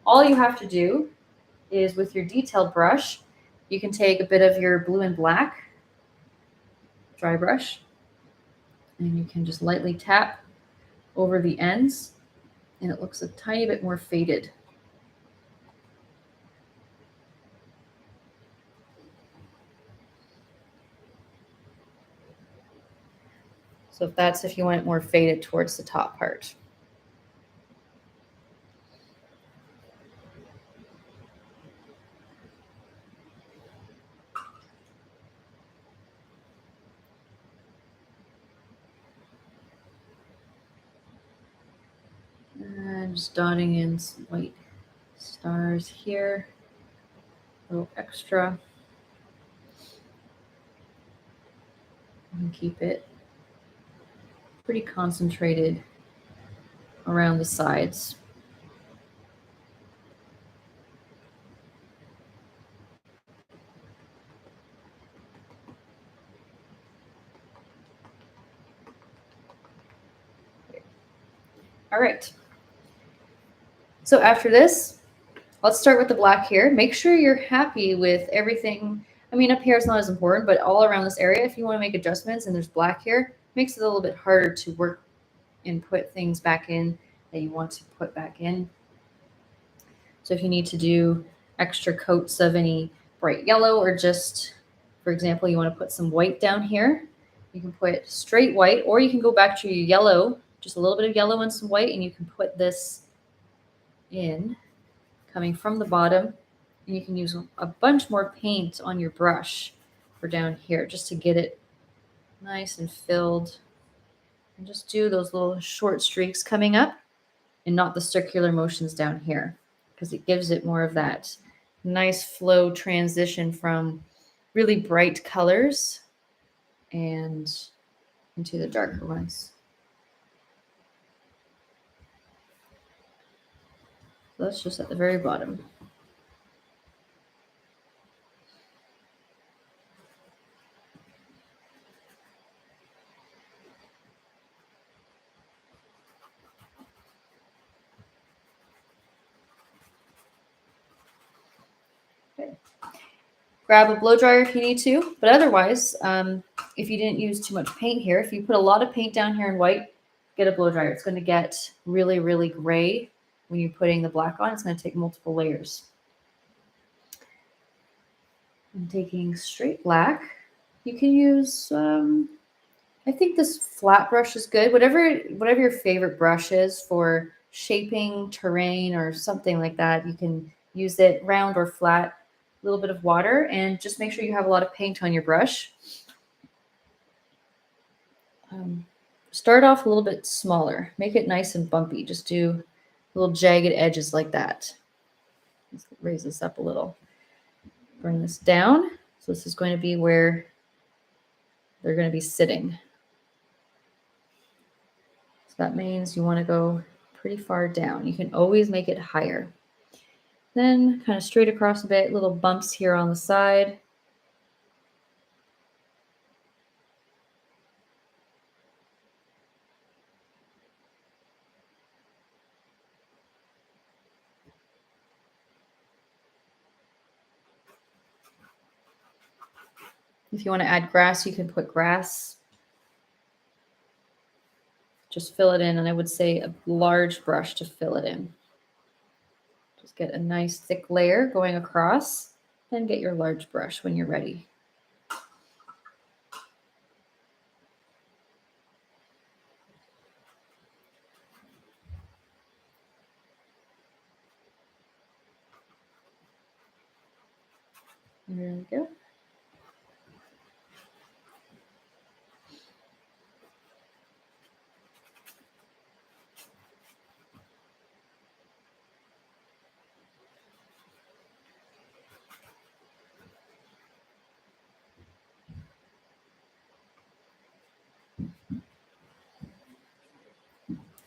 all you have to do is with your detailed brush, you can take a bit of your blue and black dry brush, and you can just lightly tap over the ends, and it looks a tiny bit more faded. So if you want it more faded towards the top part. And just dotting in some white stars here, a little extra. And keep it pretty concentrated around the sides. All right. So after this, let's start with the black here. Make sure you're happy with everything. I mean, up here it's not as important, but all around this area, if you want to make adjustments and there's black here, it makes it a little bit harder to work and put things back in that you want to put back in. So if you need to do extra coats of any bright yellow, or just, for example, you want to put some white down here, you can put straight white, or you can go back to your yellow, just a little bit of yellow and some white, and you can put this in coming from the bottom, and you can use a bunch more paint on your brush for down here just to get it nice and filled, and just do those little short streaks coming up and not the circular motions down here, because it gives it more of that nice flow transition from really bright colors and into the darker ones. So that's just at the very bottom. Okay. Grab a blow dryer if you need to, but otherwise, if you didn't use too much paint here, if you put a lot of paint down here in white, get a blow dryer. It's going to get really, really gray when you're putting the black on. It's going to take multiple layers. I'm taking straight black. You can use, I think this flat brush is good. Whatever your favorite brush is for shaping terrain or something like that, you can use it round or flat. A little bit of water, and just make sure you have a lot of paint on your brush. Start off a little bit smaller. Make it nice and bumpy. Just do little jagged edges like that. Let's raise this up a little. Bring this down. So this is going to be where they're going to be sitting. So that means you want to go pretty far down. You can always make it higher. Then kind of straight across a bit, little bumps here on the side. If you want to add grass, you can put grass. Just fill it in, and I would say a large brush to fill it in. Just get a nice thick layer going across, then get your large brush when you're ready. There we go.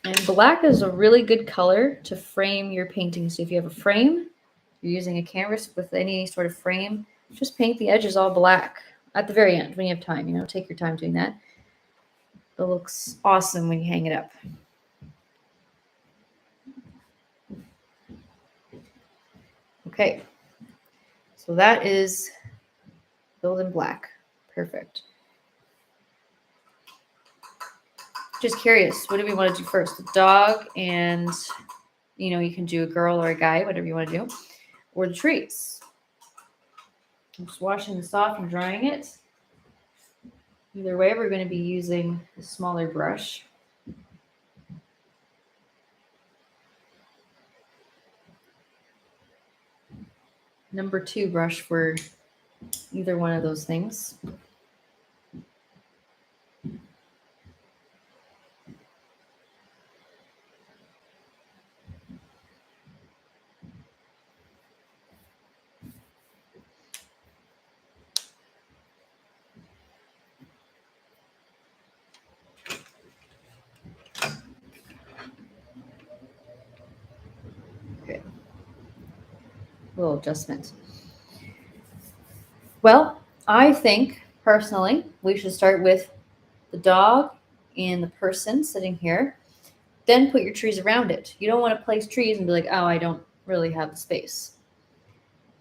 And black is a really good color to frame your painting. So if you have a frame, you're using a canvas with any sort of frame, just paint the edges all black at the very end when you have time. Take your time doing that. It looks awesome when you hang it up. Okay, so that is filled in black. Perfect. Just curious, what do we want to do first? The dog and, you can do a girl or a guy, whatever you want to do, or the trees. I'm just washing this off and drying it. Either way, we're going to be using a smaller brush. Number 2 brush for either one of those things. Okay. A little adjustment. Well, I think personally we should start with the dog and the person sitting here. Then put your trees around it. You don't want to place trees and be like, oh, I don't really have the space.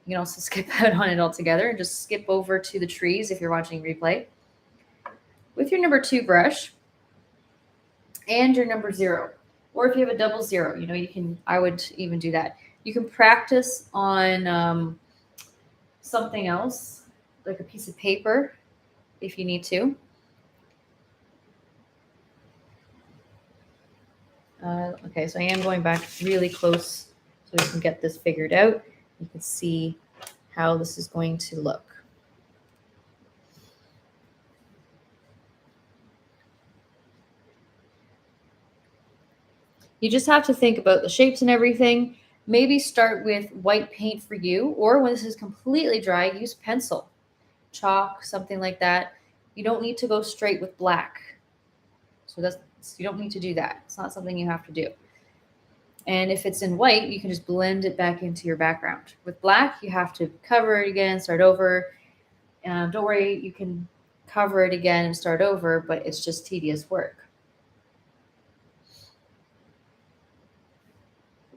You can also skip out on it altogether and just skip over to the trees if you're watching replay. With your number 2 brush and your number 0, or if you have a double 0, I would even do that. You can practice on something else, like a piece of paper, if you need to. Okay, so I am going back really close so we can get this figured out. You can see how this is going to look. You just have to think about the shapes and everything. Maybe start with white paint for you, or when this is completely dry, use pencil, chalk, something like that. You don't need to go straight with black. So you don't need to do that. It's not something you have to do. And if it's in white, you can just blend it back into your background. With black, you have to cover it again, start over. Don't worry, you can cover it again and start over, but it's just tedious work.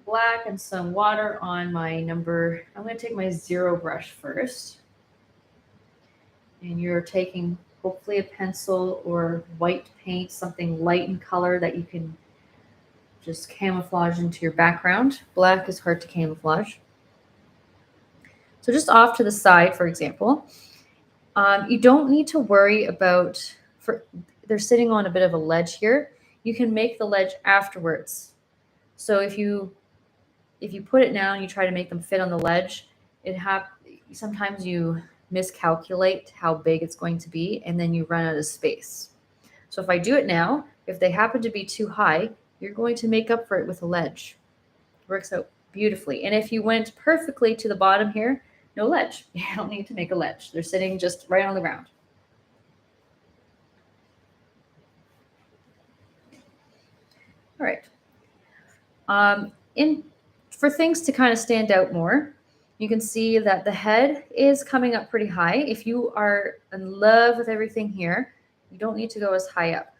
Black and some water on I'm going to take my 0 brush first. And you're taking hopefully a pencil or white paint, something light in color that you can just camouflage into your background. Black is hard to camouflage. So just off to the side, for example, you don't need to worry about, they're sitting on a bit of a ledge here. You can make the ledge afterwards. So if you put it now and you try to make them fit on the ledge, sometimes you miscalculate how big it's going to be, and then you run out of space. So if I do it now, if they happen to be too high, you're going to make up for it with a ledge. It works out beautifully. And if you went perfectly to the bottom here, no ledge. You don't need to make a ledge. They're sitting just right on the ground. All right. For things to kind of stand out more, you can see that the head is coming up pretty high. If you are in love with everything here, you don't need to go as high up.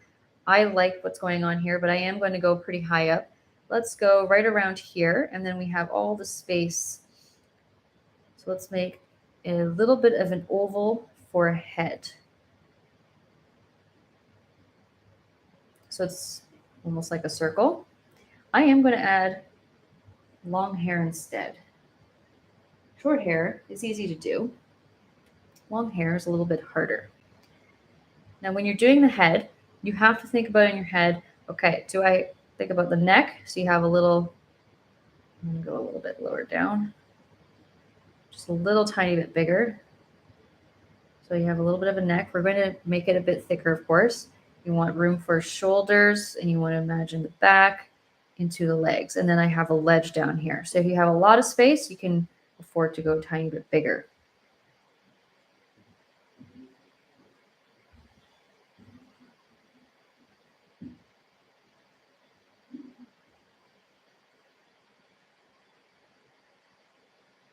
I like what's going on here, but I am going to go pretty high up. Let's go right around here, and then we have all the space. So let's make a little bit of an oval for a head. So it's almost like a circle. I am going to add long hair instead. Short hair is easy to do. Long hair is a little bit harder. Now, when you're doing the head, you have to think about in your head, okay, do I think about the neck? So you have a little, I'm going to go a little bit lower down, just a little tiny bit bigger. So you have a little bit of a neck. We're going to make it a bit thicker, of course. You want room for shoulders, and you want to imagine the back into the legs. And then I have a ledge down here. So if you have a lot of space, you can afford to go a tiny bit bigger.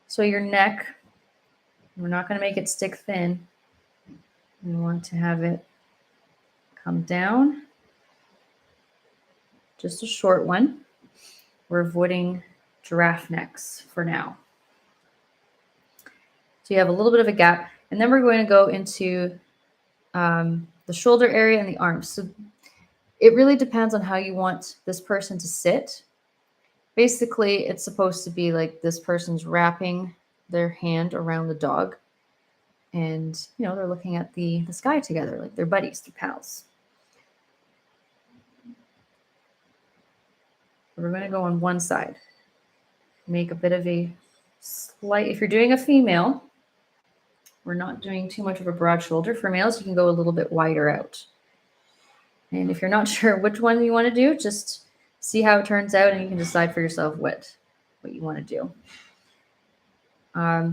So your neck, we're not going to make it stick thin. We want to have it come down just a short one. We're avoiding giraffe necks for now. So you have a little bit of a gap, and then we're going to go into the shoulder area and the arms. So it really depends on how you want this person to sit. Basically, it's supposed to be like this person's wrapping their hand around the dog, and they're looking at the sky together, like they're buddies, they're pals. We're going to go on one side. Make a bit of a slight, if you're doing a female, we're not doing too much of a broad shoulder. For males, you can go a little bit wider out. And if you're not sure which one you want to do, just see how it turns out and you can decide for yourself what you want to do.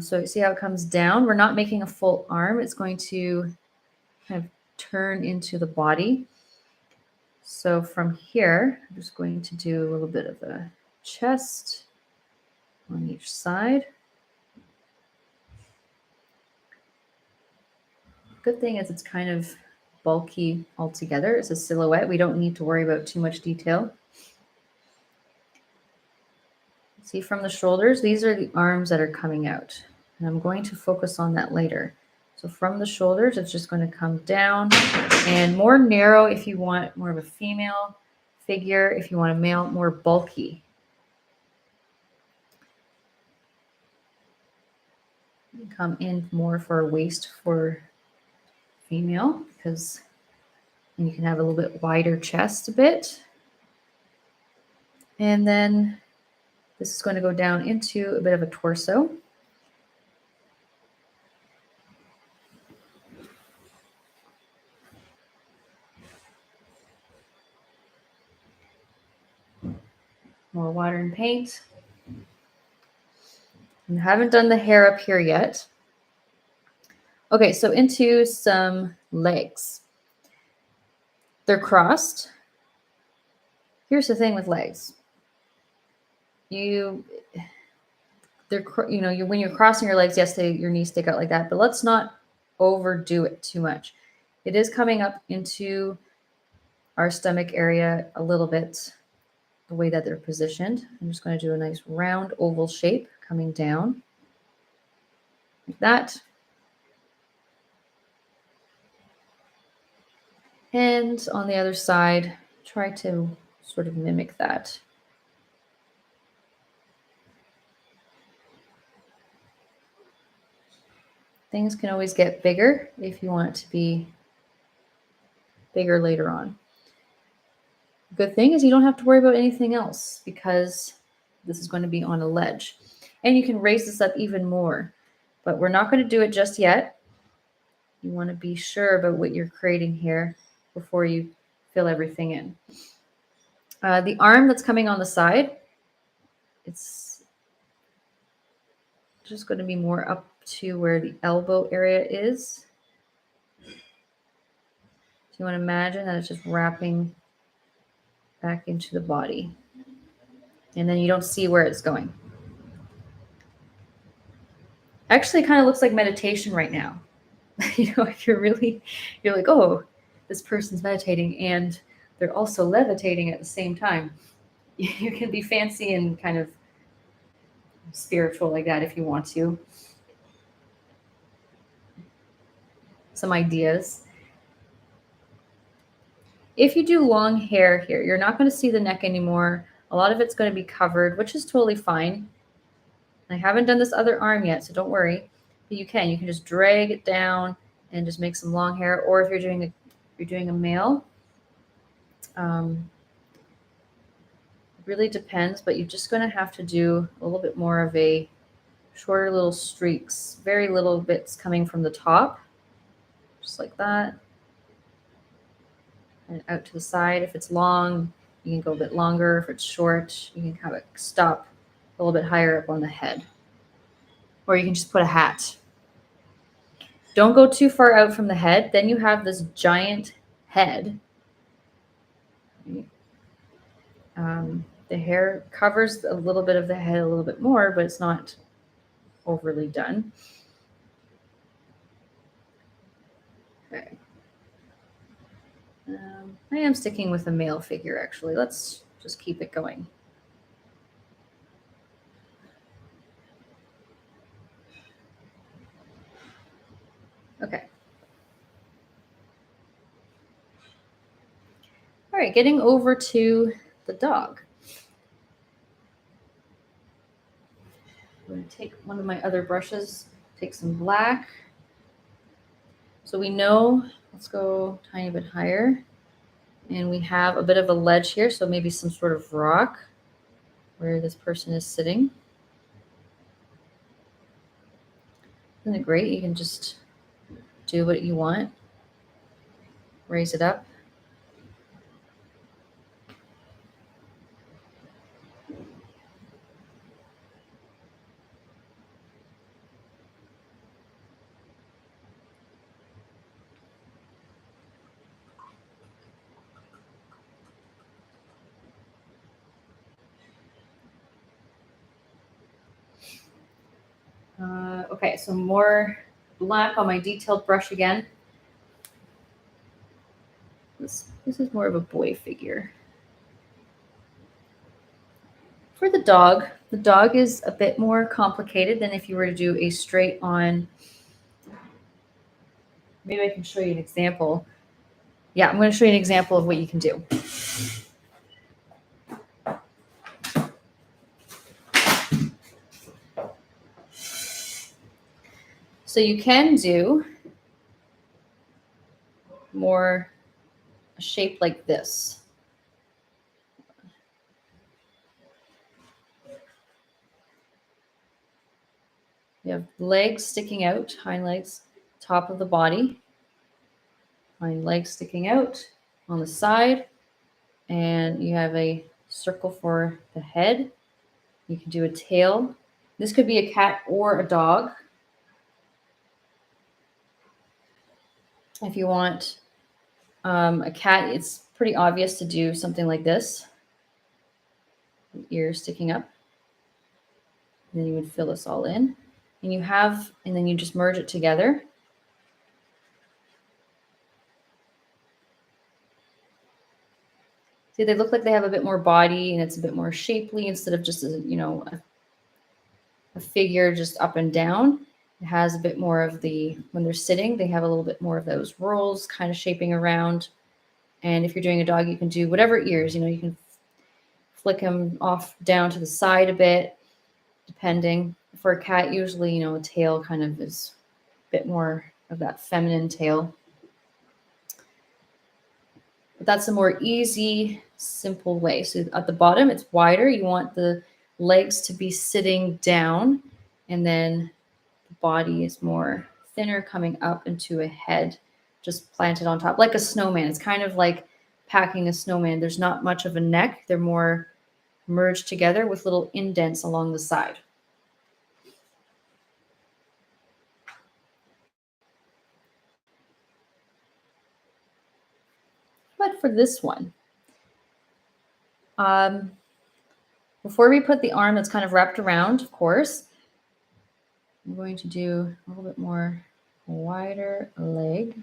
So see how it comes down? We're not making a full arm. It's going to kind of turn into the body. So from here, I'm just going to do a little bit of a chest on each side. Good thing is it's kind of bulky altogether. It's a silhouette. We don't need to worry about too much detail. See from the shoulders, these are the arms that are coming out. And I'm going to focus on that later. So from the shoulders, it's just going to come down and more narrow if you want more of a female figure. If you want a male, more bulky. Come in more for a waist for female, because you can have a little bit wider chest a bit. And then this is going to go down into a bit of a torso. More water and paint. And haven't done the hair up here yet. Okay, so into some legs. They're crossed. Here's the thing with legs. When you're crossing your legs, yes, your knees stick out like that, but let's not overdo it too much. It is coming up into our stomach area a little bit, the way that they're positioned. I'm just going to do a nice round oval shape coming down like that. And on the other side, try to sort of mimic that. Things can always get bigger if you want it to be bigger later on. Good thing is you don't have to worry about anything else because this is going to be on a ledge. And you can raise this up even more, but we're not going to do it just yet. You want to be sure about what you're creating here before you fill everything in. The arm that's coming on the side, it's just going to be more up to where the elbow area is. So you want to imagine that it's just wrapping back into the body. And then you don't see where it's going. Actually, it kind of looks like meditation right now. If you're like, oh, this person's meditating and they're also levitating at the same time. You can be fancy and kind of spiritual like that if you want to. Some ideas. If you do long hair here, you're not going to see the neck anymore. A lot of it's going to be covered, which is totally fine. I haven't done this other arm yet, so don't worry. But you can just drag it down and just make some long hair. Or if you're doing a male, it really depends. But you're just going to have to do a little bit more of a shorter little streaks, very little bits coming from the top, just like that, and out to the side. If it's long, you can go a bit longer. If it's short, you can have it stop a little bit higher up on the head. Or you can just put a hat. Don't go too far out from the head. Then you have this giant head. The hair covers a little bit of the head a little bit more, but it's not overly done. Okay. I am sticking with a male figure, actually. Let's just keep it going. Okay. All right, getting over to the dog. I'm going to take one of my other brushes, take some black. So we know, let's go a tiny bit higher. And we have a bit of a ledge here, so maybe some sort of rock where this person is sitting. Isn't it great? You can just do what you want. Raise it up. Okay, so more black on my detailed brush again. This is more of a boy figure. For the dog is a bit more complicated than if you were to do a straight on. Maybe I can show you an example. Yeah, I'm going to show you an example of what you can do. So you can do more a shape like this. You have legs sticking out, hind legs, top of the body, hind legs sticking out on the side, and you have a circle for the head. You can do a tail. This could be a cat or a dog. If you want a cat, it's pretty obvious to do something like this. Ears sticking up. And then you would fill this all in. And then you just merge it together. See, they look like they have a bit more body and it's a bit more shapely instead of just a figure just up and down. It has a bit more of when they're sitting, they have a little bit more of those rolls kind of shaping around. And if you're doing a dog, you can do whatever ears, you can flick them off down to the side a bit, depending. For a cat, usually, a tail kind of is a bit more of that feminine tail. But that's a more easy, simple way. So at the bottom, it's wider. You want the legs to be sitting down, and then the body is more thinner coming up into a head just planted on top, like a snowman. It's kind of like packing a snowman. There's not much of a neck. They're more merged together with little indents along the side. But for this one, before we put the arm that's kind of wrapped around, of course, I'm going to do a little bit more wider leg.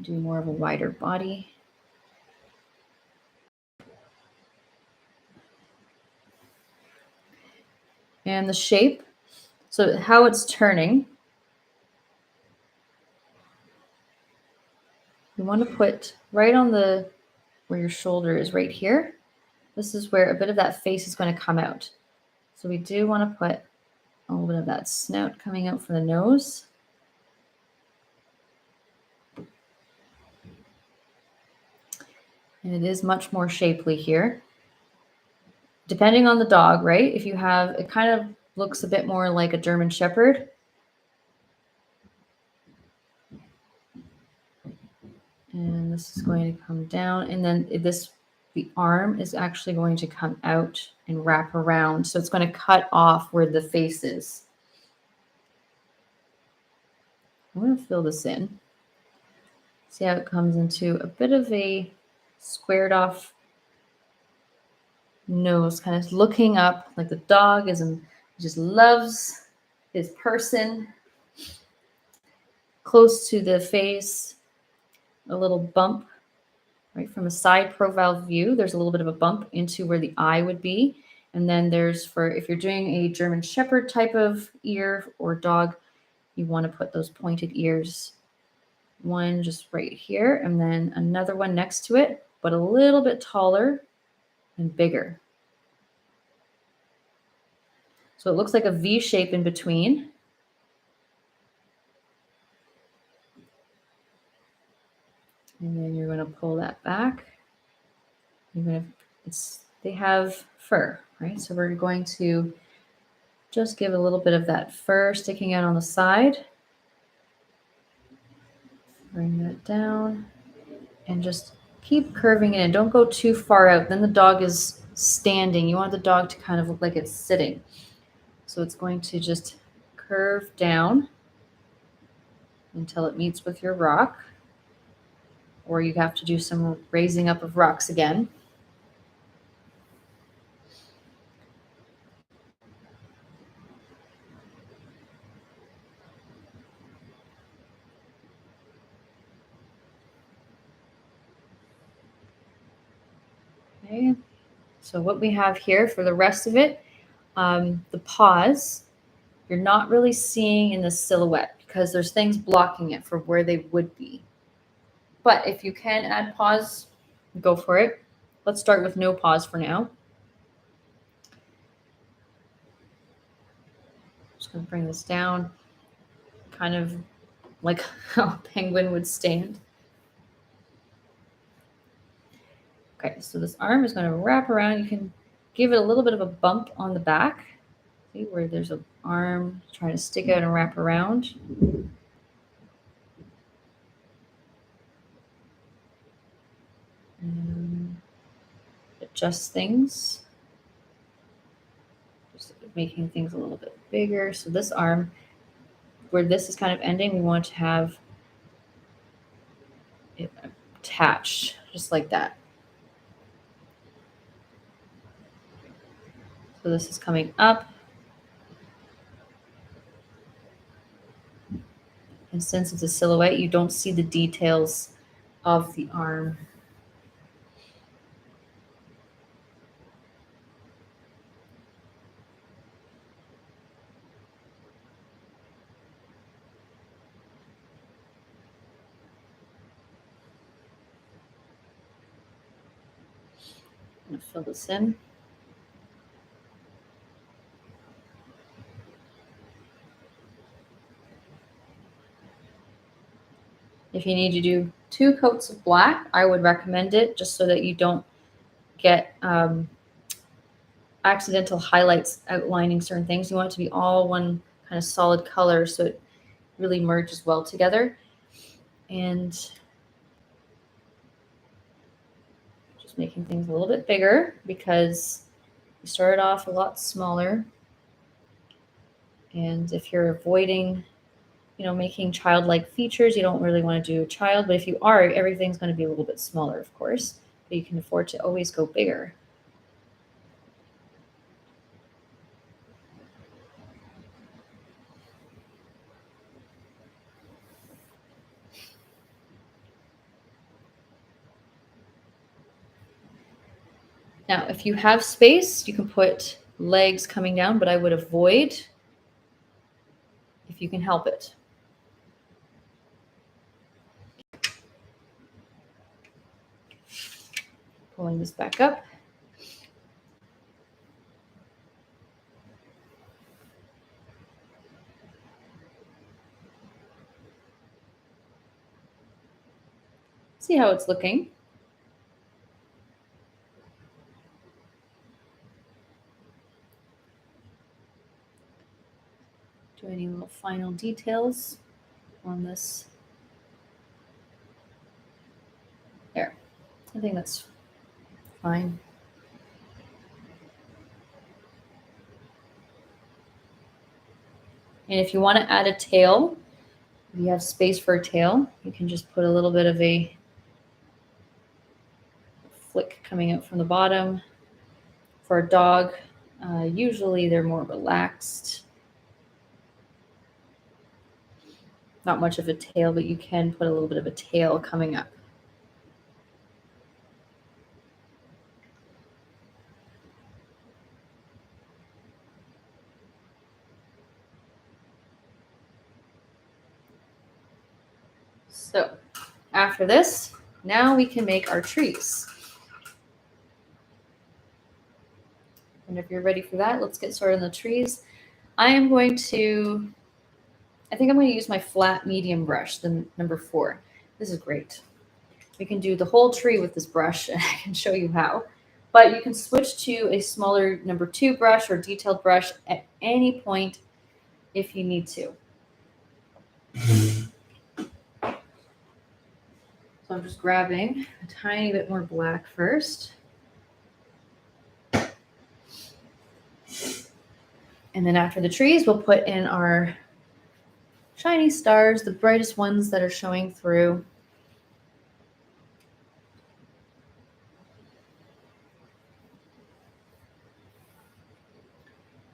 Do more of a wider body. And the shape, so how it's turning, you want to put right on where your shoulder is right here. This is where a bit of that face is going to come out. So we do want to put a little bit of that snout coming out from the nose. And it is much more shapely here. Depending on the dog, right? If you have, it kind of looks a bit more like a German Shepherd. And this is going to come down. And then the arm is actually going to come out and wrap around. So it's going to cut off where the face is. I'm going to fill this in. See how it comes into a bit of a squared off nose, kind of looking up like the dog just loves his person. close to the face, a little bump, right? From a side profile view, there's a little bit of a bump into where the eye would be. And then there's for, if you're doing a German Shepherd type of ear or dog, you want to put those pointed ears. One just right here, and then another one next to it, but a little bit taller and bigger. So it looks like a V shape in between. And then you're going to pull that back. You're going to, they have fur, right? So we're going to just give a little bit of that fur sticking out on the side. Bring that down and just keep curving it in. Don't go too far out. Then the dog is standing. You want the dog to kind of look like it's sitting. So it's going to just curve down until it meets with your rock, or you have to do some raising up of rocks again. Okay, so what we have here for the rest of it, the paws, you're not really seeing in the silhouette because there's things blocking it for where they would be. But if you can add paws, go for it. Let's start with no paws for now. Just going to bring this down, kind of like how a penguin would stand. Okay, so this arm is going to wrap around. You can give it a little bit of a bump on the back. See where there's an arm trying to stick out and wrap around. And adjust things. Just making things a little bit bigger. So this arm, where this is kind of ending, we want to have it attached, just like that. So this is coming up. And since it's a silhouette, you don't see the details of the arm. I'm going to fill this in. If you need to do 2 coats of black, I would recommend it just so that you don't get accidental highlights outlining certain things. You want it to be all one kind of solid color so it really merges well together. And just making things a little bit bigger because you started off a lot smaller. And if you're avoiding, making childlike features, you don't really want to do a child. But if you are, everything's going to be a little bit smaller, of course. But you can afford to always go bigger. Now, if you have space, you can put legs coming down, but I would avoid if you can help it. Pulling this back up. See how it's looking. Do any little final details on this? There. I think that's fine. And if you want to add a tail, if you have space for a tail, you can just put a little bit of a flick coming out from the bottom. For a dog, usually they're more relaxed. Not much of a tail, but you can put a little bit of a tail coming up. So after this, now we can make our trees. And if you're ready for that, let's get started on the trees. I think I'm going to use my flat medium brush, the number 4. This is great. We can do the whole tree with this brush, and I can show you how. But you can switch to a smaller number 2 brush or detailed brush at any point if you need to. So I'm just grabbing a tiny bit more black first. And then after the trees, we'll put in our shiny stars, the brightest ones that are showing through.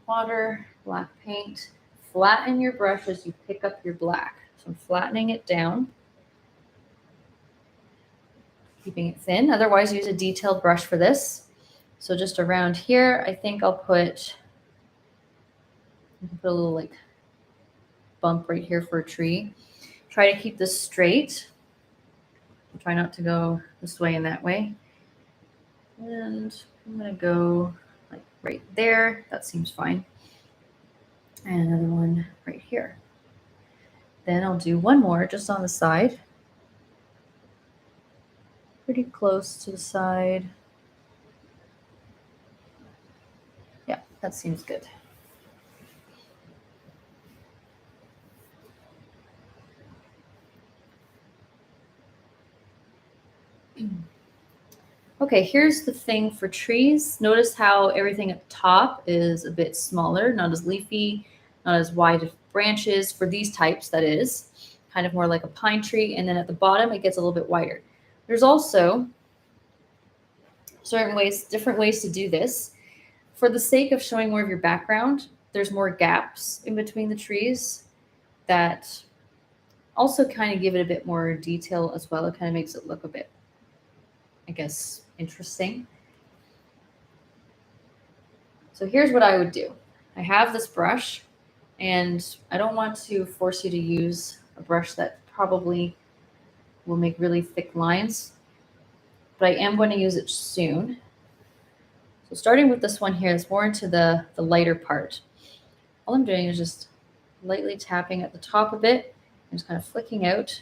Water, black paint. Flatten your brush as you pick up your black. So I'm flattening it down, keeping it thin. Otherwise, use a detailed brush for this. So just around here, I think I'll put a little like bump right here for a tree. Try to keep this straight. Try not to go this way and that way. And I'm going to go like right there. That seems fine. And another one right here. Then I'll do one more just on the side. Pretty close to the side. Yeah, that seems good. Okay, here's the thing for trees. Notice how everything at the top is a bit smaller, not as leafy, not as wide of branches for these types, that is. Kind of more like a pine tree. And then at the bottom, it gets a little bit wider. There's also different ways to do this. For the sake of showing more of your background, there's more gaps in between the trees that also kind of give it a bit more detail as well. It kind of makes it look a bit, I guess, interesting. So here's what I would do. I have this brush, and I don't want to force you to use a brush that probably will make really thick lines, but I am going to use it soon. So starting with this one here, it's more into the lighter part. All I'm doing is just lightly tapping at the top of it and just kind of flicking out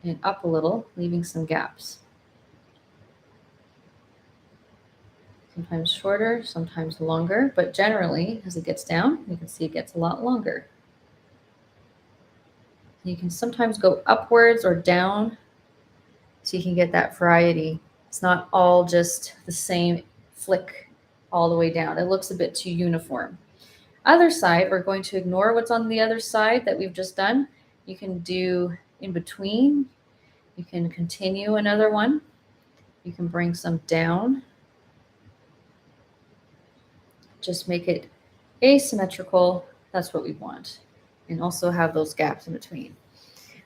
and up a little, leaving some gaps. Sometimes shorter, sometimes longer, but generally, as it gets down, you can see it gets a lot longer. You can sometimes go upwards or down so you can get that variety. It's not all just the same flick all the way down. It looks a bit too uniform. Other side, we're going to ignore what's on the other side that we've just done. You can do in between. You can continue another one. You can bring some down. Just make it asymmetrical. That's what we want. And also have those gaps in between.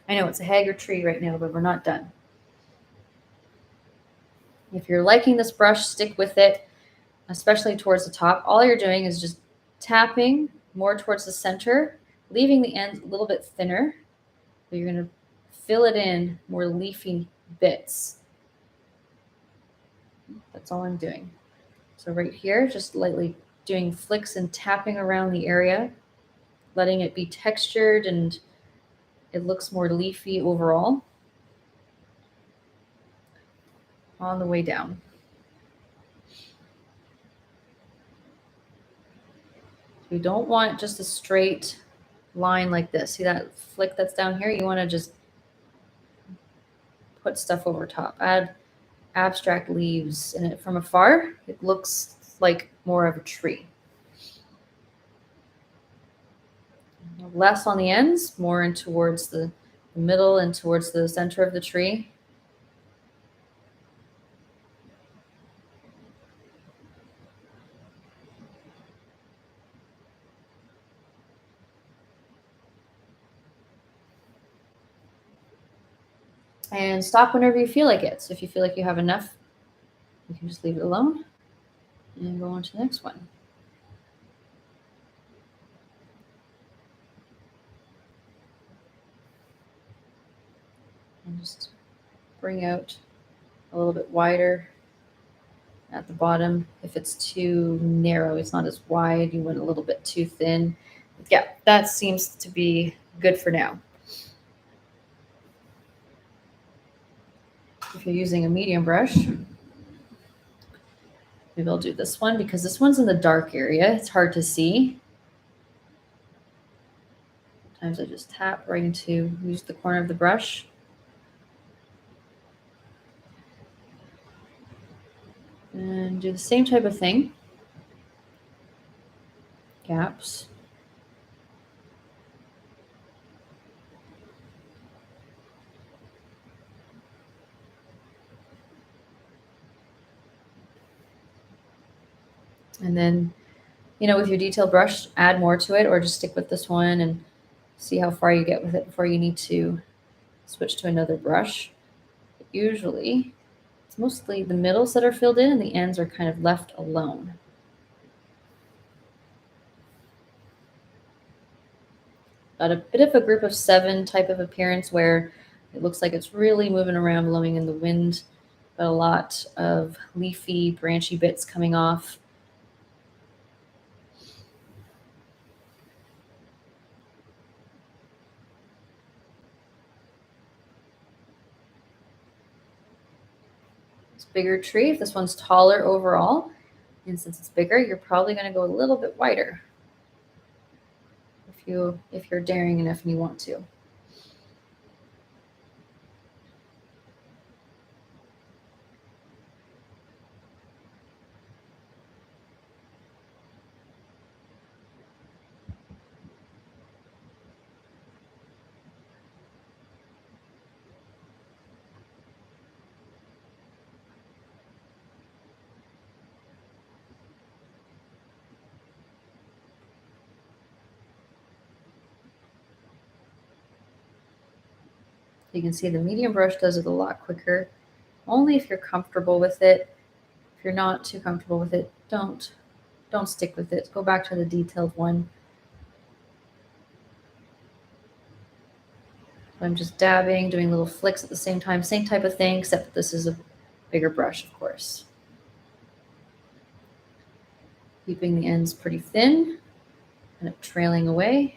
I know it's a haggard tree right now, but we're not done. If you're liking this brush, stick with it, especially towards the top. All you're doing is just tapping more towards the center, leaving the ends a little bit thinner. But you're going to fill it in more leafy bits. That's all I'm doing. So right here, just lightly doing flicks and tapping around the area, letting it be textured and it looks more leafy overall. On the way down. We don't want just a straight line like this. See that flick that's down here? You want to just put stuff over top. Add abstract leaves, and from afar, it looks like more of a tree. Less on the ends, more in towards the middle and towards the center of the tree. And stop whenever you feel like it. So if you feel like you have enough, you can just leave it alone and go on to the next one. And just bring out a little bit wider at the bottom. If it's too narrow, it's not as wide. You went a little bit too thin. Yeah, that seems to be good for now. If you're using a medium brush, maybe I'll do this one because this one's in the dark area. It's hard to see. Sometimes I just tap right into, use the corner of the brush. And do the same type of thing. Gaps. And then, with your detail brush, add more to it or just stick with this one and see how far you get with it before you need to switch to another brush. But usually, it's mostly the middles that are filled in and the ends are kind of left alone. Got a bit of a group of 7 type of appearance where it looks like it's really moving around, blowing in the wind, but a lot of leafy, branchy bits coming off. It's a bigger tree. If this one's taller overall, and since it's bigger, you're probably going to go a little bit wider if you're daring enough and you want to. You can see the medium brush does it a lot quicker, only if you're comfortable with it. If you're not too comfortable with it, don't stick with it. Go back to the detailed one. I'm just dabbing, doing little flicks at the same time. Same type of thing, except that this is a bigger brush, of course. Keeping the ends pretty thin, kind of trailing away.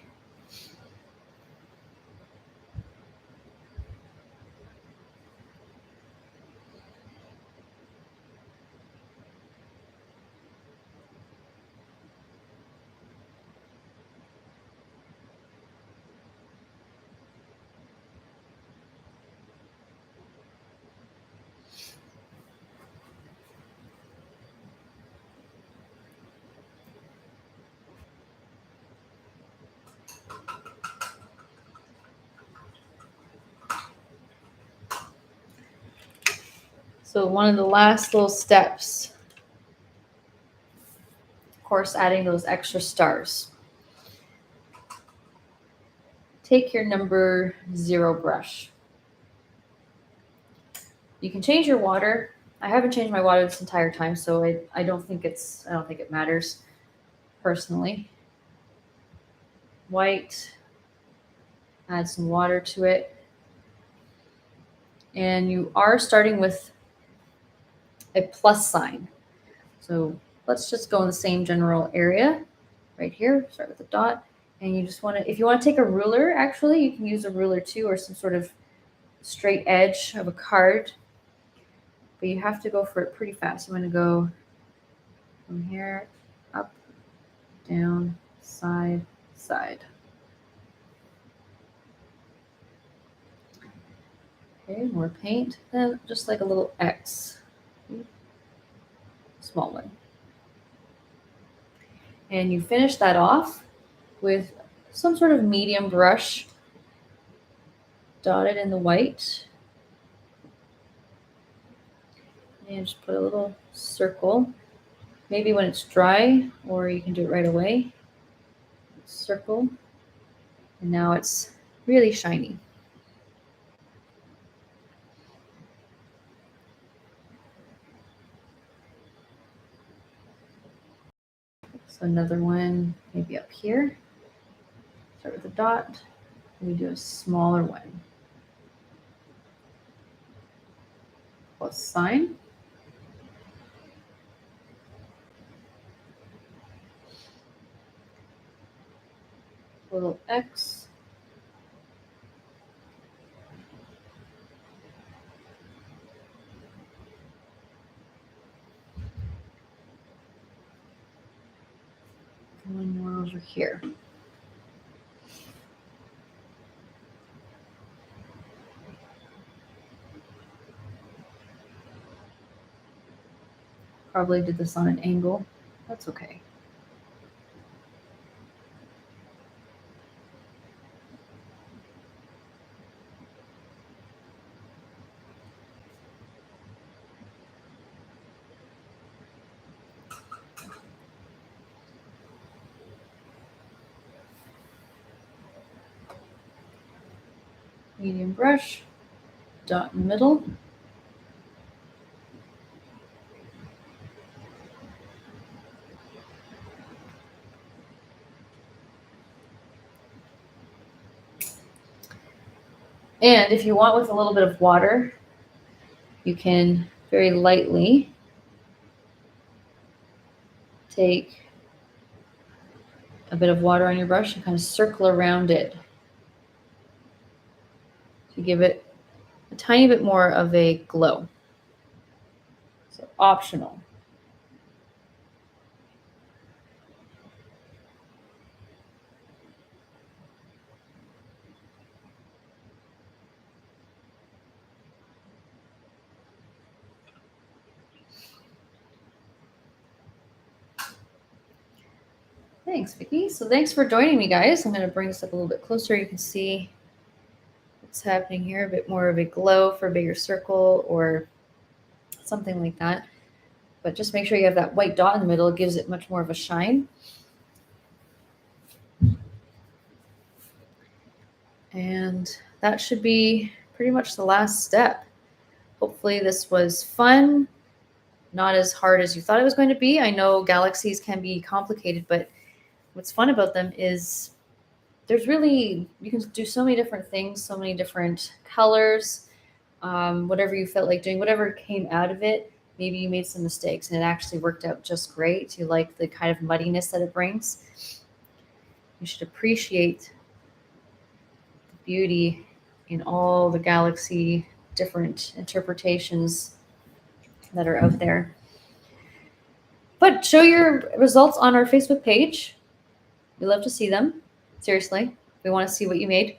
So one of the last little steps, of course, adding those extra stars. Take your number 0 brush. You can change your water. I haven't changed my water this entire time, so I don't think it matters personally. White, add some water to it. And you are starting with a plus sign. So let's just go in the same general area right here. Start with a dot. And you just want to, if you want to take a ruler, actually, you can use a ruler too, or some sort of straight edge of a card. But you have to go for it pretty fast. You want to go from here, up, down, side, side. Okay, more paint. Then just like a little X. Small one. And you finish that off with some sort of medium brush dotted in the white. And just put a little circle. Maybe when it's dry, or you can do it right away. Circle. And now it's really shiny. So another one, maybe up here. Start with a dot. We do a smaller one. Plus sign. Little X. One more over here. Probably did this on an angle. That's okay. Medium brush, dot in the middle. And if you want with a little bit of water, you can very lightly take a bit of water on your brush and kind of circle around it to give it a tiny bit more of a glow. So optional. Thanks, Vicki. So thanks for joining me, guys. I'm going to bring this up a little bit closer. You can see what's happening here, a bit more of a glow for a bigger circle or something like that. But just make sure you have that white dot in the middle. It gives it much more of a shine. And that should be pretty much the last step. Hopefully this was fun, not as hard as you thought it was going to be. I know galaxies can be complicated, but what's fun about them is there's really, you can do so many different things, so many different colors, whatever you felt like doing, whatever came out of it. Maybe you made some mistakes and it actually worked out just great. You like the kind of muddiness that it brings. You should appreciate the beauty in all the galaxy different interpretations that are out there. But show your results on our Facebook page. We love to see them. Seriously, we want to see what you made.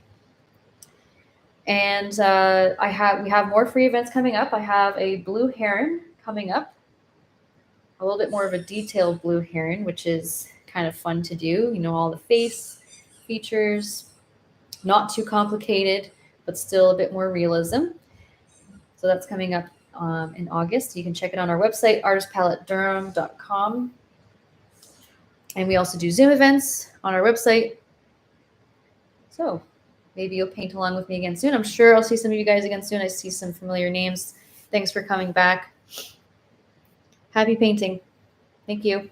And we have more free events coming up. I have a blue heron coming up, a little bit more of a detailed blue heron, which is kind of fun to do. You know, all the face features, not too complicated, but still a bit more realism. So that's coming up in August. You can check it on our website, artistpaletteDurham.com. And we also do Zoom events on our website. So maybe you'll paint along with me again soon. I'm sure I'll see some of you guys again soon. I see some familiar names. Thanks for coming back. Happy painting. Thank you.